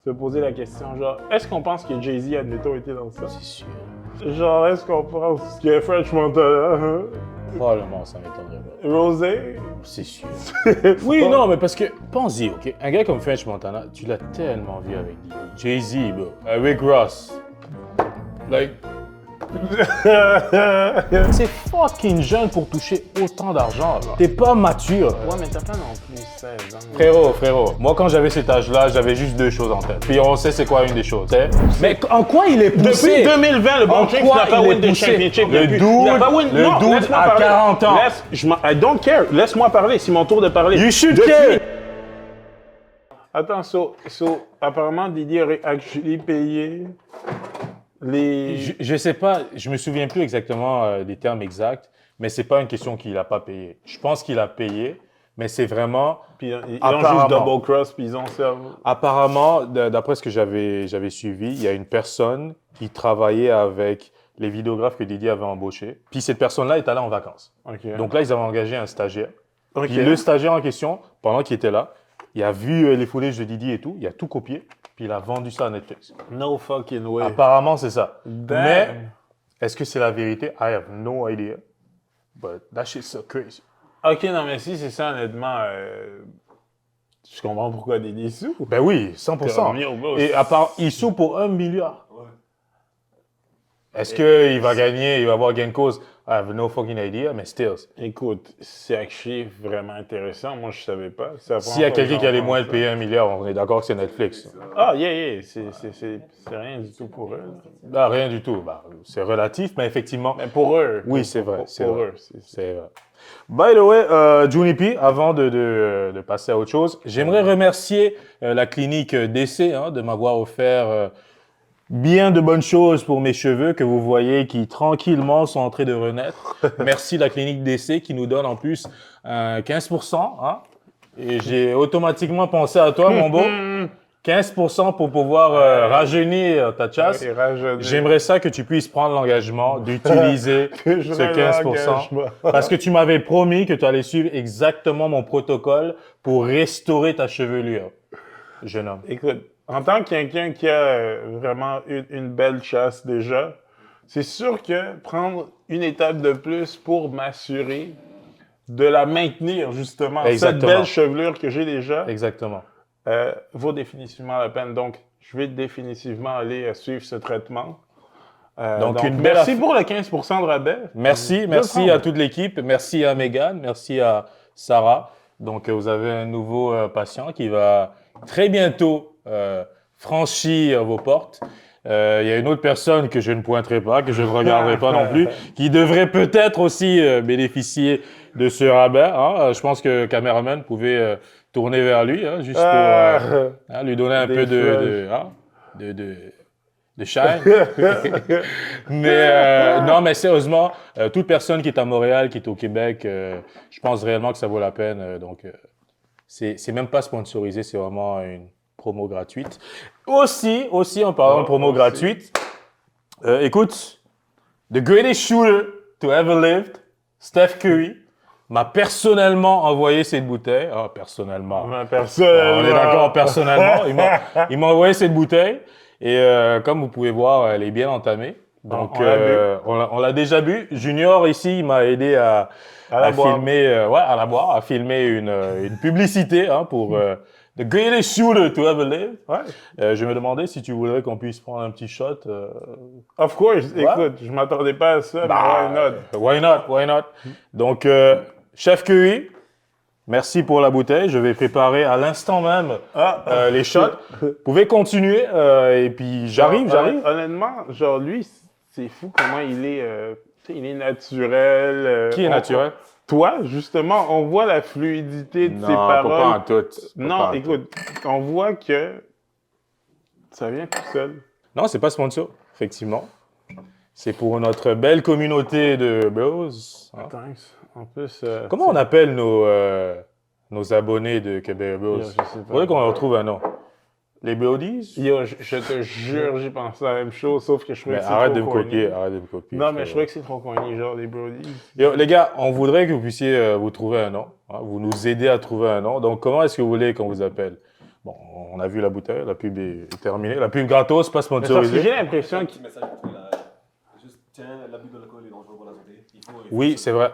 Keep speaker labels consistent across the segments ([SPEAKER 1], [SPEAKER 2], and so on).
[SPEAKER 1] Se poser la question, genre, est-ce qu'on pense que Jay-Z, admettons, était dans ça?
[SPEAKER 2] C'est sûr.
[SPEAKER 1] Genre, est-ce qu'on pense que French Montana, hein?
[SPEAKER 2] Probablement, ça m'étonnerait pas.
[SPEAKER 1] Rosé?
[SPEAKER 2] C'est sûr. Oui, non, mais parce que, pense-y, OK? Un gars comme French Montana, tu l'as tellement vu avec Diddy. Jay-Z, bro. Rick Ross. Like... C'est fucking jeune pour toucher autant d'argent, là. T'es pas mature.
[SPEAKER 1] Ouais, mais t'as pas non plus 16 ans.
[SPEAKER 2] Frérot, moi quand j'avais cet âge-là, j'avais juste deux choses en tête. Puis on sait c'est quoi une des choses, t'sais. Mais en quoi il est poussé?
[SPEAKER 1] Depuis 2020, le
[SPEAKER 2] En
[SPEAKER 1] bon James
[SPEAKER 2] quoi
[SPEAKER 1] n'a pas
[SPEAKER 2] il est
[SPEAKER 1] win de
[SPEAKER 2] poussé?
[SPEAKER 1] championship.
[SPEAKER 2] Le
[SPEAKER 1] depuis.
[SPEAKER 2] dude-
[SPEAKER 1] Il a pas win.
[SPEAKER 2] le
[SPEAKER 1] Non,
[SPEAKER 2] dude
[SPEAKER 1] laisse-moi
[SPEAKER 2] a
[SPEAKER 1] parler.
[SPEAKER 2] 40 ans.
[SPEAKER 1] I don't care. Laisse-moi parler. C'est mon tour de parler.
[SPEAKER 2] You should
[SPEAKER 1] Depuis-
[SPEAKER 2] care.
[SPEAKER 1] Attends, apparemment, Diddy aurait actually payé les...
[SPEAKER 2] Je sais pas, je me souviens plus exactement des termes exacts, mais c'est pas une question qu'il a pas payé. Je pense qu'il a payé, mais c'est vraiment...
[SPEAKER 1] Puis ils ont juste
[SPEAKER 2] Apparemment.
[SPEAKER 1] double cross, puis ils ont servi.
[SPEAKER 2] Apparemment, d'après ce que j'avais suivi, il y a une personne qui travaillait avec les vidéographes que Diddy avait embauchés. Puis cette personne-là est allée en vacances.
[SPEAKER 1] OK.
[SPEAKER 2] Donc là, ils avaient engagé un stagiaire.
[SPEAKER 1] OK.
[SPEAKER 2] Puis le stagiaire en question, pendant qu'il était là, il a vu les footages de Diddy et tout, il a tout copié, puis il a vendu ça à Netflix.
[SPEAKER 1] No fucking way.
[SPEAKER 2] Apparemment, c'est ça.
[SPEAKER 1] Damn.
[SPEAKER 2] Mais, est-ce que c'est la vérité? I have no idea. But that shit's so crazy.
[SPEAKER 1] OK, non, mais si c'est ça, honnêtement, je comprends pourquoi Diddy sous.
[SPEAKER 2] Ben oui, 100%. Et à part, il sous pour 1 milliard. Est-ce qu'il va gagner, il va avoir gain de cause? I have no fucking idea, mais still.
[SPEAKER 1] Écoute, c'est actually vraiment intéressant. Moi, je savais pas. C'est la
[SPEAKER 2] S'il y a
[SPEAKER 1] première fois
[SPEAKER 2] quelqu'un
[SPEAKER 1] que
[SPEAKER 2] qui a les
[SPEAKER 1] j'entends
[SPEAKER 2] moyens de
[SPEAKER 1] ça.
[SPEAKER 2] payer 1 milliard, on est d'accord que c'est Netflix.
[SPEAKER 1] Ah, yeah. C'est rien du tout pour eux. là.
[SPEAKER 2] Ben, rien du tout. Ben, c'est relatif, mais effectivement.
[SPEAKER 1] Mais pour eux.
[SPEAKER 2] Oui, c'est vrai. C'est
[SPEAKER 1] Pour
[SPEAKER 2] vrai.
[SPEAKER 1] eux.
[SPEAKER 2] C'est vrai. By the way, Juni P, avant de passer à autre chose, j'aimerais remercier la clinique DC de m'avoir offert bien de bonnes choses pour mes cheveux que vous voyez qui tranquillement sont en train de renaître. Merci la clinique DC qui nous donne en plus 15%. Hein? Et j'ai automatiquement pensé à toi, mon beau. 15% pour pouvoir rajeunir ta chasse.
[SPEAKER 1] Et rajeunir.
[SPEAKER 2] J'aimerais ça que tu puisses prendre l'engagement d'utiliser
[SPEAKER 1] Que je
[SPEAKER 2] ce
[SPEAKER 1] mets
[SPEAKER 2] 15%.
[SPEAKER 1] l'engagement.
[SPEAKER 2] Parce que tu m'avais promis que tu allais suivre exactement mon protocole pour restaurer ta chevelure, jeune homme.
[SPEAKER 1] Écoute, en tant que quelqu'un qui a vraiment une belle chasse déjà, c'est sûr que prendre une étape de plus pour m'assurer de la maintenir, justement,
[SPEAKER 2] Exactement.
[SPEAKER 1] cette belle chevelure que j'ai déjà,
[SPEAKER 2] Exactement.
[SPEAKER 1] vaut définitivement la peine. Donc, je vais définitivement aller suivre ce traitement.
[SPEAKER 2] Donc, une belle
[SPEAKER 1] merci
[SPEAKER 2] aff-
[SPEAKER 1] pour le 15% de rabais.
[SPEAKER 2] Merci,
[SPEAKER 1] Je
[SPEAKER 2] merci
[SPEAKER 1] le
[SPEAKER 2] à
[SPEAKER 1] prends.
[SPEAKER 2] toute l'équipe. Merci à Megan, merci à Sarah. Donc, vous avez un nouveau patient qui va très bientôt franchir vos portes. Il y a une autre personne que je ne pointerai pas, que je ne regarderai pas non plus, qui devrait peut-être aussi bénéficier de ce rabais. Hein. Je pense que Cameraman pouvait tourner vers lui, hein, juste pour lui donner un
[SPEAKER 1] Des
[SPEAKER 2] peu de shine. Mais non, mais sérieusement, toute personne qui est à Montréal, qui est au Québec, je pense réellement que ça vaut la peine. Donc, c'est même pas sponsorisé, c'est vraiment une promo gratuite. Aussi en parlant de promo
[SPEAKER 1] aussi.
[SPEAKER 2] gratuite, écoute, the greatest shooter to ever lived, Steph Curry, m'a personnellement envoyé cette bouteille. Ah, personnellement. On est d'accord, personnellement. Il m'a envoyé cette bouteille. Et comme vous pouvez voir, elle est bien entamée. Donc, on l'a déjà bu. Junior, ici, il m'a aidé à
[SPEAKER 1] boire.
[SPEAKER 2] filmer, à la boire, à filmer une publicité pour The Greatest Shooter to Ever Live.
[SPEAKER 1] Ouais.
[SPEAKER 2] Je me demandais si tu voudrais qu'on puisse prendre un petit shot.
[SPEAKER 1] Of course. Écoute, je m'attendais pas à ça, mais why not?
[SPEAKER 2] Why not? Donc, Chef Curry, merci pour la bouteille. Je vais préparer à l'instant même les shots. Vous pouvez continuer et puis j'arrive.
[SPEAKER 1] Honnêtement, genre lui, c'est fou comment il est, il est naturel.
[SPEAKER 2] Qui est naturel?
[SPEAKER 1] Toi, justement, on voit la fluidité de ses paroles.
[SPEAKER 2] Pas en tout.
[SPEAKER 1] Non, écoute, on voit que ça vient tout seul.
[SPEAKER 2] Non, c'est pas sponsor, effectivement. C'est pour notre belle communauté de bros. Hein.
[SPEAKER 1] Thanks. En plus,
[SPEAKER 2] Comment on appelle nos abonnés de Québec Bros?
[SPEAKER 1] Yo, je sais pas.
[SPEAKER 2] Faudrait qu'on leur trouve un nom. Les Brodies?
[SPEAKER 1] Yo, je te jure, j'ai pensé à la même chose, sauf que je trouvais
[SPEAKER 2] Mais
[SPEAKER 1] que c'est
[SPEAKER 2] arrête
[SPEAKER 1] trop
[SPEAKER 2] de me
[SPEAKER 1] corny.
[SPEAKER 2] copier, arrête de me copier.
[SPEAKER 1] Non, mais je trouvais que c'est trop corny, genre les Brodies.
[SPEAKER 2] Yo, les gars, on voudrait que vous puissiez vous trouver un nom. Hein, vous nous aidez à trouver un nom. Donc, comment est-ce que vous voulez qu'on vous appelle? Bon, on a vu la bouteille, la pub est terminée. La pub gratos, pas
[SPEAKER 1] Mais parce que
[SPEAKER 2] sponsorisée.
[SPEAKER 1] j'ai l'impression
[SPEAKER 3] Un
[SPEAKER 1] que...
[SPEAKER 3] petit message pour la... Juste, tiens, l'abus d'alcool est dangereux pour la santé.
[SPEAKER 2] Oui, c'est vrai.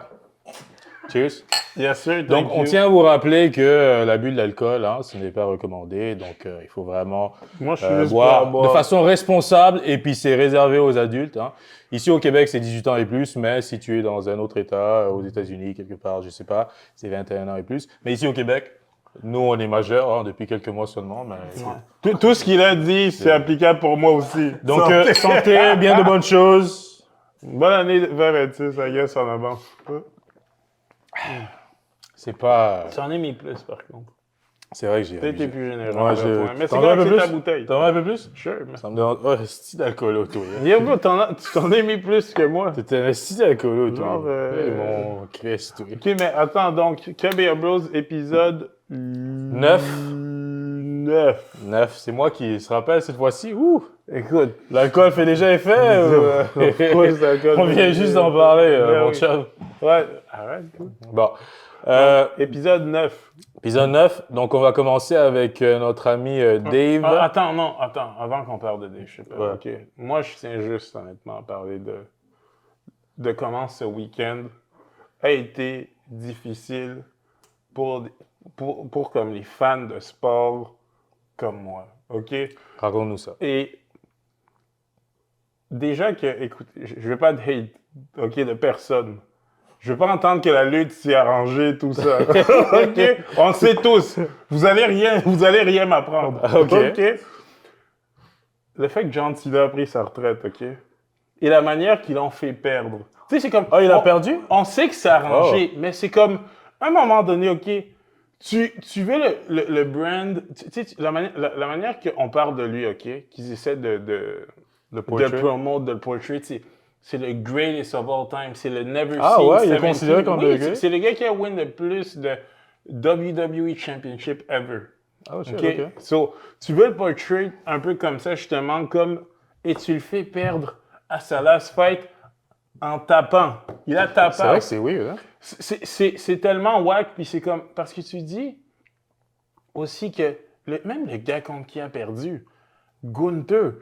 [SPEAKER 2] Cheers.
[SPEAKER 1] Yes, sir,
[SPEAKER 2] Donc,
[SPEAKER 1] thank
[SPEAKER 2] on
[SPEAKER 1] you.
[SPEAKER 2] tient à vous rappeler que l'abus de l'alcool, hein, ce n'est pas recommandé. Donc, il faut vraiment
[SPEAKER 1] Moi, je suis juste
[SPEAKER 2] boire
[SPEAKER 1] prêt à boire.
[SPEAKER 2] de façon responsable. Et puis, c'est réservé aux adultes. Hein. Ici, au Québec, c'est 18 ans et plus. Mais si tu es dans un autre État, aux États-Unis, quelque part, je sais pas, c'est 21 ans et plus. Mais ici, au Québec, nous, on est majeurs hein, depuis quelques mois seulement. Mais, écoute.
[SPEAKER 1] Tout ce qu'il a dit, c'est applicable pour moi aussi.
[SPEAKER 2] Donc,
[SPEAKER 1] Santé.
[SPEAKER 2] santé, bien de bonnes choses.
[SPEAKER 1] Bonne année 2026, I guess, en avance.
[SPEAKER 2] C'est pas...
[SPEAKER 1] J'en ai mis plus, par contre.
[SPEAKER 2] C'est vrai que j'ai...
[SPEAKER 1] Peut-être t'es plus généreux.
[SPEAKER 2] Ouais,
[SPEAKER 1] envers
[SPEAKER 2] je...
[SPEAKER 1] toi. Mais c'est
[SPEAKER 2] T'en veux un
[SPEAKER 1] quoi
[SPEAKER 2] peu
[SPEAKER 1] c'est ta
[SPEAKER 2] plus?
[SPEAKER 1] bouteille?
[SPEAKER 2] T'en veux un peu plus?
[SPEAKER 1] Sure, mais...
[SPEAKER 2] Ça me demande... Oh, style d'alcoolo, toi. Hein.
[SPEAKER 1] Yo, bro, tu t'en as mis plus que moi.
[SPEAKER 2] T'es un style d'alcoolo, toi.
[SPEAKER 1] Genre,
[SPEAKER 2] Eh, mon Christ, toi.
[SPEAKER 1] Ok, mais attends, donc, KBR Bros, épisode
[SPEAKER 2] 9.
[SPEAKER 1] 9.
[SPEAKER 2] 9. C'est moi qui se rappelle cette fois-ci. Ouh!
[SPEAKER 1] Écoute,
[SPEAKER 2] L'alcool fait déjà effet.
[SPEAKER 1] of course, l'alcool
[SPEAKER 2] On vient
[SPEAKER 1] fait
[SPEAKER 2] juste
[SPEAKER 1] effet.
[SPEAKER 2] d'en parler,
[SPEAKER 1] Ben
[SPEAKER 2] mon
[SPEAKER 1] oui.
[SPEAKER 2] chum.
[SPEAKER 1] Ouais, arrête. Cool.
[SPEAKER 2] Bon.
[SPEAKER 1] Épisode 9.
[SPEAKER 2] Épisode 9. Donc, on va commencer avec notre ami Dave.
[SPEAKER 1] Attends, avant qu'on parle de Dave Chappelle,
[SPEAKER 2] Ouais.
[SPEAKER 1] ok. Moi, je tiens juste, honnêtement, à parler de comment ce week-end a été difficile pour comme les fans de sport comme moi, ok?
[SPEAKER 2] Raconte-nous ça.
[SPEAKER 1] Et déjà que, écoute, je vais pas de hate, ok, de personne. Je veux pas entendre que la lutte s'y arrangée, tout ça. Ok? On le sait tous. Vous allez rien m'apprendre.
[SPEAKER 2] Ok.
[SPEAKER 1] Le fait que John Cena a pris sa retraite, ok? Et la manière qu'ils l'ont fait perdre. Tu sais, c'est comme.
[SPEAKER 2] Oh, il a perdu?
[SPEAKER 1] On sait que c'est arrangé, mais c'est comme, à un moment donné, ok, tu veux le brand, tu sais, la manière qu'on parle de lui, ok, qu'ils essaient de promote, de le portrait, c'est le greatest of all time, c'est le never
[SPEAKER 2] Ah
[SPEAKER 1] seen
[SPEAKER 2] ouais, il est
[SPEAKER 1] 17.
[SPEAKER 2] considéré comme
[SPEAKER 1] Oui,
[SPEAKER 2] le great?
[SPEAKER 1] c'est le gars qui a win le plus de WWE Championship ever.
[SPEAKER 2] Ah, shit,
[SPEAKER 1] OK?
[SPEAKER 2] ok.
[SPEAKER 1] So, tu veux le portrait un peu comme ça, justement, comme, et tu le fais perdre à sa last fight en tapant. Il a tapé.
[SPEAKER 2] C'est vrai que c'est weird, hein?
[SPEAKER 1] C'est tellement whack, puis c'est comme, parce que tu dis aussi que, même le gars contre qui a perdu, Gunther,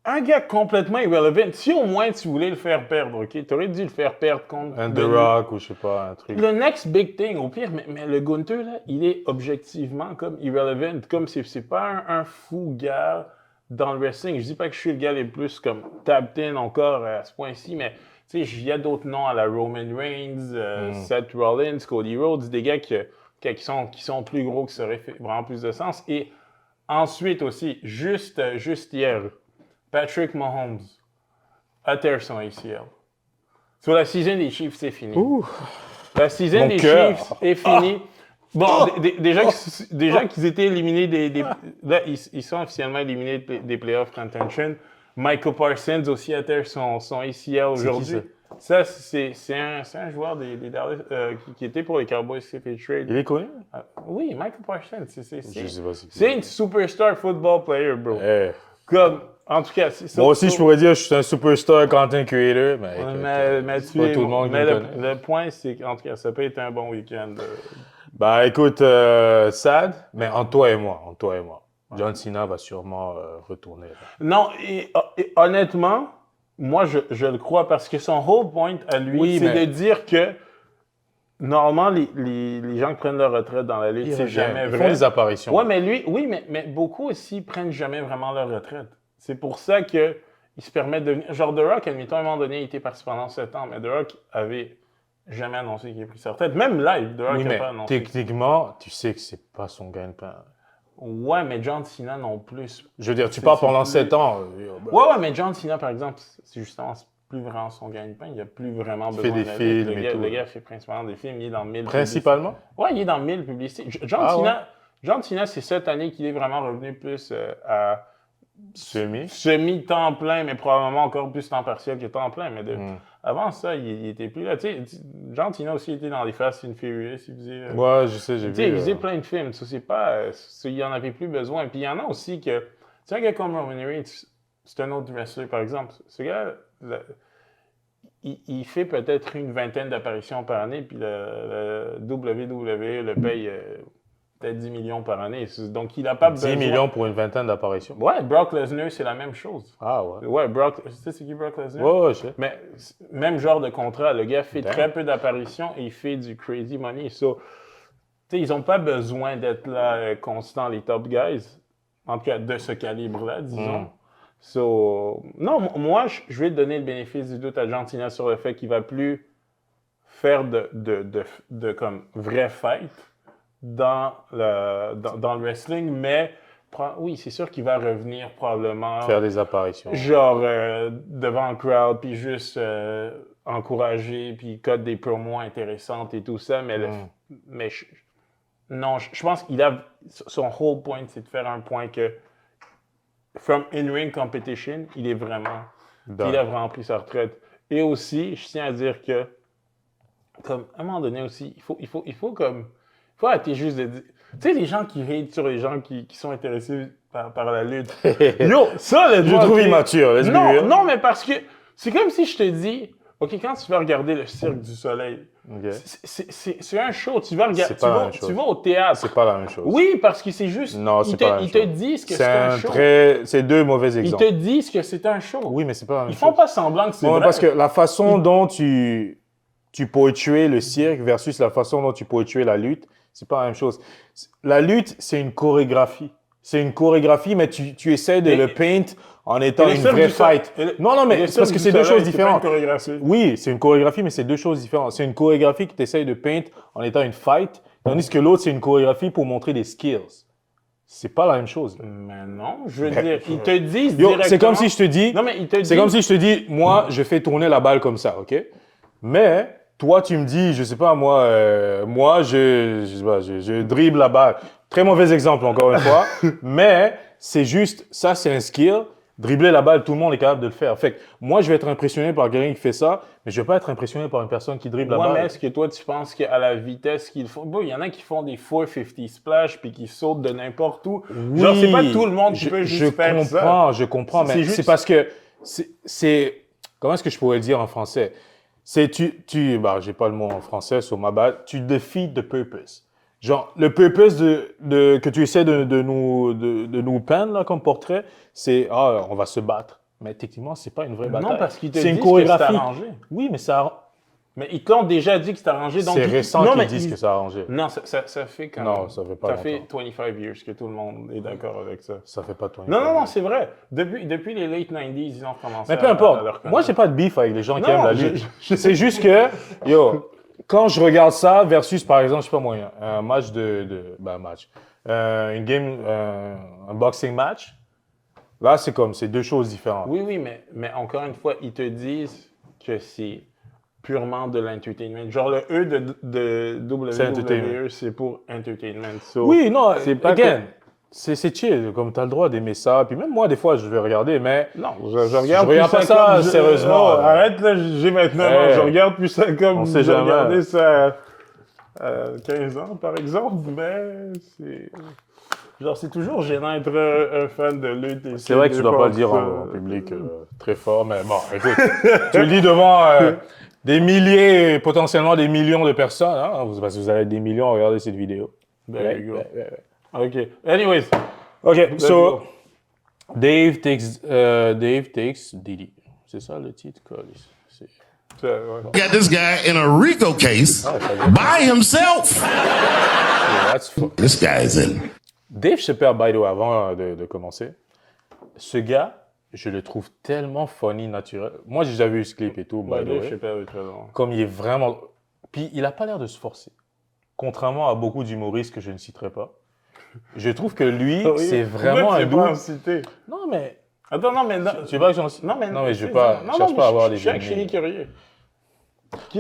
[SPEAKER 1] un gars complètement irrelevant, si au moins tu voulais le faire perdre, ok, t'aurais dû le faire perdre contre...
[SPEAKER 2] Un The Rock ou je sais pas, un truc.
[SPEAKER 1] Le next big thing, au pire, mais le Gunther, là, il est objectivement comme irrelevant, comme c'est pas un fou gars dans le wrestling. Je dis pas que je suis le gars les plus comme tapped in encore à ce point-ci, mais tu sais, il y a d'autres noms à la Roman Reigns, Seth Rollins, Cody Rhodes, des gars qui sont plus gros, qui seraient fait vraiment plus de sens. Et ensuite aussi, juste hier, Patrick Mahomes a terre son ACL. Sur la saison des Chiefs, c'est fini.
[SPEAKER 2] Ouh.
[SPEAKER 1] La saison
[SPEAKER 2] Mon
[SPEAKER 1] des
[SPEAKER 2] cœur.
[SPEAKER 1] Chiefs est finie. Bon, déjà qu'ils étaient éliminés là, ils sont officiellement éliminés des playoff contention. Michael Parsons aussi a terre son ACL aujourd'hui. Ça, c'est un joueur des Dallas qui était pour les Cowboys qui s'est fait trade.
[SPEAKER 2] Il est connu?
[SPEAKER 1] Oui, Michael Parsons.
[SPEAKER 2] Je sais pas si
[SPEAKER 1] C'est une superstar football player, bro.
[SPEAKER 2] Eh.
[SPEAKER 1] Comme, en tout cas, c'est ça.
[SPEAKER 2] Moi aussi, je pourrais dire que je suis un superstar content creator, mais, écoute,
[SPEAKER 1] Mais tu
[SPEAKER 2] pas
[SPEAKER 1] es-
[SPEAKER 2] tout le monde qui
[SPEAKER 1] mais
[SPEAKER 2] me connaît.
[SPEAKER 1] le point, c'est qu'en tout cas, ça peut être un bon week-end.
[SPEAKER 2] Bah écoute, sad, mais entre toi et moi, John Cena va sûrement retourner. Là.
[SPEAKER 1] Non, et honnêtement, moi, je le crois parce que son whole point à lui,
[SPEAKER 2] Oui,
[SPEAKER 1] c'est
[SPEAKER 2] mais-
[SPEAKER 1] de dire que normalement, les gens qui prennent leur retraite dans la lutte, c'est jamais
[SPEAKER 2] Ils font
[SPEAKER 1] vrai.
[SPEAKER 2] des apparitions.
[SPEAKER 1] Ouais, mais lui, oui, mais beaucoup aussi prennent jamais vraiment leur retraite. C'est pour ça que il se permet de devenir. Genre, The Rock, admettons, à un moment donné, il était parti pendant 7 ans, mais The Rock avait jamais annoncé qu'il a pris sa retraite. Même live, The Rock
[SPEAKER 2] Oui,
[SPEAKER 1] n'a
[SPEAKER 2] mais
[SPEAKER 1] pas annoncé.
[SPEAKER 2] techniquement, tu sais que c'est pas son gagne-pain.
[SPEAKER 1] Ouais, mais John Cena non plus.
[SPEAKER 2] Je veux dire, tu
[SPEAKER 1] C'est-
[SPEAKER 2] pars
[SPEAKER 1] c'est
[SPEAKER 2] pendant
[SPEAKER 1] plus-
[SPEAKER 2] 7 ans.
[SPEAKER 1] Ouais, mais John Cena, par exemple, c'est justement c'est plus vraiment son gagne-pain. Il n'y a plus vraiment
[SPEAKER 2] Il
[SPEAKER 1] besoin
[SPEAKER 2] fait des
[SPEAKER 1] de la
[SPEAKER 2] films
[SPEAKER 1] lutte.
[SPEAKER 2] et
[SPEAKER 1] Le gars,
[SPEAKER 2] tout.
[SPEAKER 1] le gars fait principalement des films. Il est dans 1000
[SPEAKER 2] Principalement?
[SPEAKER 1] publicités. Ouais, il est dans 1000 publicités. John
[SPEAKER 2] Ah,
[SPEAKER 1] Cena, John Cena, c'est cette année qu'il est vraiment revenu plus à
[SPEAKER 2] Semi.
[SPEAKER 1] semi-temps plein, mais probablement encore plus temps partiel que temps plein. Mais
[SPEAKER 2] Mm.
[SPEAKER 1] avant ça, il était plus là. Tu sais, John Cena aussi était dans les Fast and Furious. Il faisait,
[SPEAKER 2] Ouais, je sais, j'ai
[SPEAKER 1] tu sais, il
[SPEAKER 2] vu.
[SPEAKER 1] faisait plein de films. Ça, c'est pas, il en avait plus besoin. Puis il y en a aussi que, tu sais, un gars comme Roman Reigns, c'est un autre wrestler, par exemple. Ce gars, il fait peut-être une vingtaine d'apparitions par année, puis le WWE le paye peut-être 10 millions par année. Donc, il n'a pas
[SPEAKER 2] 10 millions pour une vingtaine d'apparitions.
[SPEAKER 1] Ouais, Brock Lesnar, c'est la même chose.
[SPEAKER 2] Ah ouais.
[SPEAKER 1] Ouais, Brock, tu sais c'est qui Brock Lesnar?
[SPEAKER 2] Ouais, je sais.
[SPEAKER 1] Mais même genre de contrat, le gars fait
[SPEAKER 2] Damn.
[SPEAKER 1] très peu d'apparitions et il fait du crazy money. So, tu sais, ils n'ont pas besoin d'être là constant, les top guys. En tout cas, de ce calibre-là, disons. So, non, moi, je vais donner le bénéfice du doute à John Cena sur le fait qu'il va plus faire de comme vraie fight dans le wrestling, mais oui, c'est sûr qu'il va revenir probablement
[SPEAKER 2] Faire des apparitions.
[SPEAKER 1] genre devant le crowd, puis juste encourager, puis code des promos intéressantes et tout ça, mais, non, je pense qu'il a son whole point, c'est de faire un point que from in-ring competition, il est vraiment, il a vraiment pris sa retraite. Et aussi, je tiens à dire que comme, à un moment donné aussi, il faut arrêter juste de dire... Tu sais, les gens qui hate sur les gens qui sont intéressés par la lutte. Yo, ça, le
[SPEAKER 2] Je trouve immature.
[SPEAKER 1] Non, mais parce que c'est comme si je te dis, OK, quand tu vas regarder le Cirque du Soleil, c'est un show. Tu vas regarder, tu vas au théâtre.
[SPEAKER 2] C'est pas la même chose.
[SPEAKER 1] Oui, parce que c'est juste...
[SPEAKER 2] Non, c'est pas la même
[SPEAKER 1] Ils
[SPEAKER 2] chose.
[SPEAKER 1] te disent que c'est un show.
[SPEAKER 2] C'est deux mauvais exemples.
[SPEAKER 1] Ils te disent que c'est un show.
[SPEAKER 2] Oui, mais c'est pas la même chose.
[SPEAKER 1] Ils font pas semblant que c'est vrai.
[SPEAKER 2] Parce que la façon dont tu pourrais tuer le cirque versus la façon dont tu pourrais tuer la lutte, c'est pas la même chose. La lutte, c'est une chorégraphie. C'est une chorégraphie, mais tu essaies de le paint en étant une vraie fight. Non, mais c'est parce que c'est deux choses différentes. Oui, c'est une chorégraphie, mais c'est deux choses différentes. C'est une chorégraphie que tu essaies de paint en étant une fight, tandis que l'autre, c'est une chorégraphie pour montrer des skills. C'est pas la même chose.
[SPEAKER 1] Mais non, je veux dire, ils te disent directement...
[SPEAKER 2] C'est comme si je te dis...
[SPEAKER 1] Non, mais ils te disent...
[SPEAKER 2] C'est comme si je te dis, moi, je fais tourner la balle comme ça, OK? Mais... Toi, tu me dis, je sais pas, moi, je dribble la balle. Très mauvais exemple, encore une fois. Mais c'est juste, ça, c'est un skill. Dribbler la balle, tout le monde est capable de le faire. Fait que moi, je vais être impressionné par quelqu'un qui fait ça, mais je vais pas être impressionné par une personne qui dribble la balle.
[SPEAKER 1] Mais est-ce que toi, tu penses qu'à la vitesse qu'ils font... Bon, il y en a qui font des 450 splash puis qui sautent de n'importe où.
[SPEAKER 2] Oui,
[SPEAKER 1] genre, c'est pas tout le monde qui peut juste faire ça.
[SPEAKER 2] Je comprends, mais c'est parce que c'est... Comment est-ce que je pourrais le dire en français? C'est j'ai pas le mot en français, sur ma balle. Tu defeat the purpose. Genre, le purpose que tu essaies de nous peindre, là, comme portrait, c'est, on va se battre. Mais techniquement, c'est pas une vraie bataille.
[SPEAKER 1] Non, parce qu'ils te
[SPEAKER 2] c'est
[SPEAKER 1] disent
[SPEAKER 2] une chorégraphie.
[SPEAKER 1] que c'est arrangé.
[SPEAKER 2] Oui, mais ça...
[SPEAKER 1] Mais ils te l'ont déjà dit que c'est arrangé.
[SPEAKER 2] C'est récent qu'ils disent que c'est arrangé.
[SPEAKER 1] Non, ça fait quand même...
[SPEAKER 2] Non, ça fait pas
[SPEAKER 1] Ça
[SPEAKER 2] longtemps.
[SPEAKER 1] fait 25 years que tout le monde est d'accord avec ça.
[SPEAKER 2] Ça fait pas 25
[SPEAKER 1] Non, c'est vrai. Depuis les late 90s, ils ont commencé
[SPEAKER 2] mais peu importe. Moi, j'ai pas de beef avec les gens qui aiment la lutte. C'est juste que, quand je regarde ça versus, par exemple, je sais pas moi, un match une game, un boxing match, là, c'est deux choses différentes.
[SPEAKER 1] Oui, mais encore une fois, ils te disent que c'est purement de l'entertainment. Genre, le E de WWE, c'est pour entertainment. So,
[SPEAKER 2] oui, non,
[SPEAKER 1] c'est pas
[SPEAKER 2] c'est chill, comme tu as le droit d'aimer ça. Puis même moi, des fois, je vais regarder, mais...
[SPEAKER 1] Non, je regarde
[SPEAKER 2] regarde pas ça sérieusement.
[SPEAKER 1] Arrête, là, j'ai 29 ans. Je regarde plus ça comme...
[SPEAKER 2] On sait jamais.
[SPEAKER 1] Regardé ça à 15 ans, par exemple, mais c'est... Genre, c'est toujours gênant d'être un fan de lutte.
[SPEAKER 2] C'est vrai que tu dois pas le dire en public très fort, mais bon, écoute, tu le dis devant des milliers, potentiellement des millions de personnes, hein, parce que vous avez des millions à regarder cette vidéo.
[SPEAKER 1] There you go. OK. Anyways.
[SPEAKER 2] OK, so, Dave takes Diddy. C'est ça le titre, quoi.
[SPEAKER 4] Got this guy in a RICO case by himself. This guy is in.
[SPEAKER 2] Dave Chappelle, by the way, avant de commencer, ce gars, je le trouve tellement funny, naturel. Moi, j'ai déjà vu ce clip et tout, by the way.
[SPEAKER 1] Dave Chappelle est très drôle.
[SPEAKER 2] Comme il est vraiment... Puis, il a pas l'air de se forcer. Contrairement à beaucoup d'humoristes que je ne citerai pas. Je trouve que lui, c'est vraiment un doux... Non, mais...
[SPEAKER 1] Attends, non, mais...
[SPEAKER 2] Tu veux pas que j'en cite?
[SPEAKER 1] Non, mais
[SPEAKER 2] je ne cherche pas à avoir des...
[SPEAKER 1] Je suis curieux.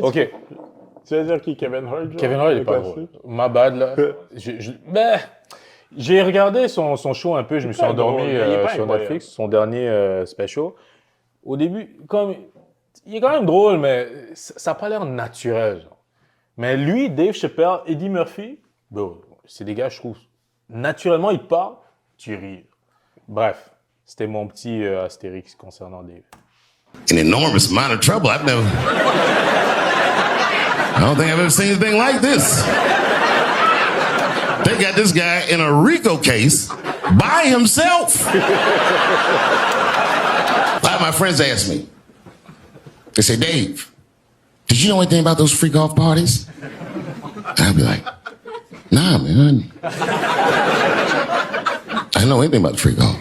[SPEAKER 2] OK.
[SPEAKER 1] Tu veux dire qui? Kevin Hart? Genre?
[SPEAKER 2] Kevin Hart, il est pas drôle. Ma bad, là. J'ai regardé son show un peu, je me suis endormi sur Netflix, son dernier special. Au début, il est quand même drôle, mais ça n'a pas l'air naturel. Genre. Mais lui, Dave Chappelle, Eddie Murphy, c'est des gars, je trouve, naturellement, ils parlent, tu ris. Bref, c'était mon petit astérix concernant Dave.
[SPEAKER 4] An enormous amount of trouble. I don't think I've ever seen anything like this. They got this guy in a RICO case by himself. A lot of my friends ask me, they say, Dave, did you know anything about those freak off parties? And I'd be like, nah, man. I didn't know anything about the freak off.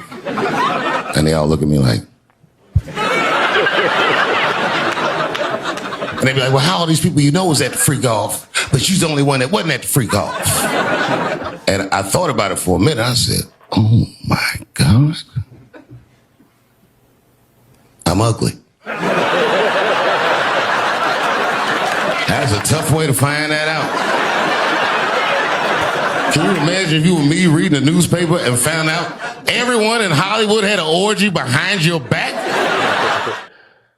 [SPEAKER 4] And they all look at me like, and they be like, well, how all these people you know was at the freak off, but you's the only one that wasn't at the freak off. And I thought about it for a minute. I said, oh my God. I'm ugly. That's a tough way to find that out. Can you imagine if you were me reading the newspaper and found out everyone in Hollywood had an orgy behind your back?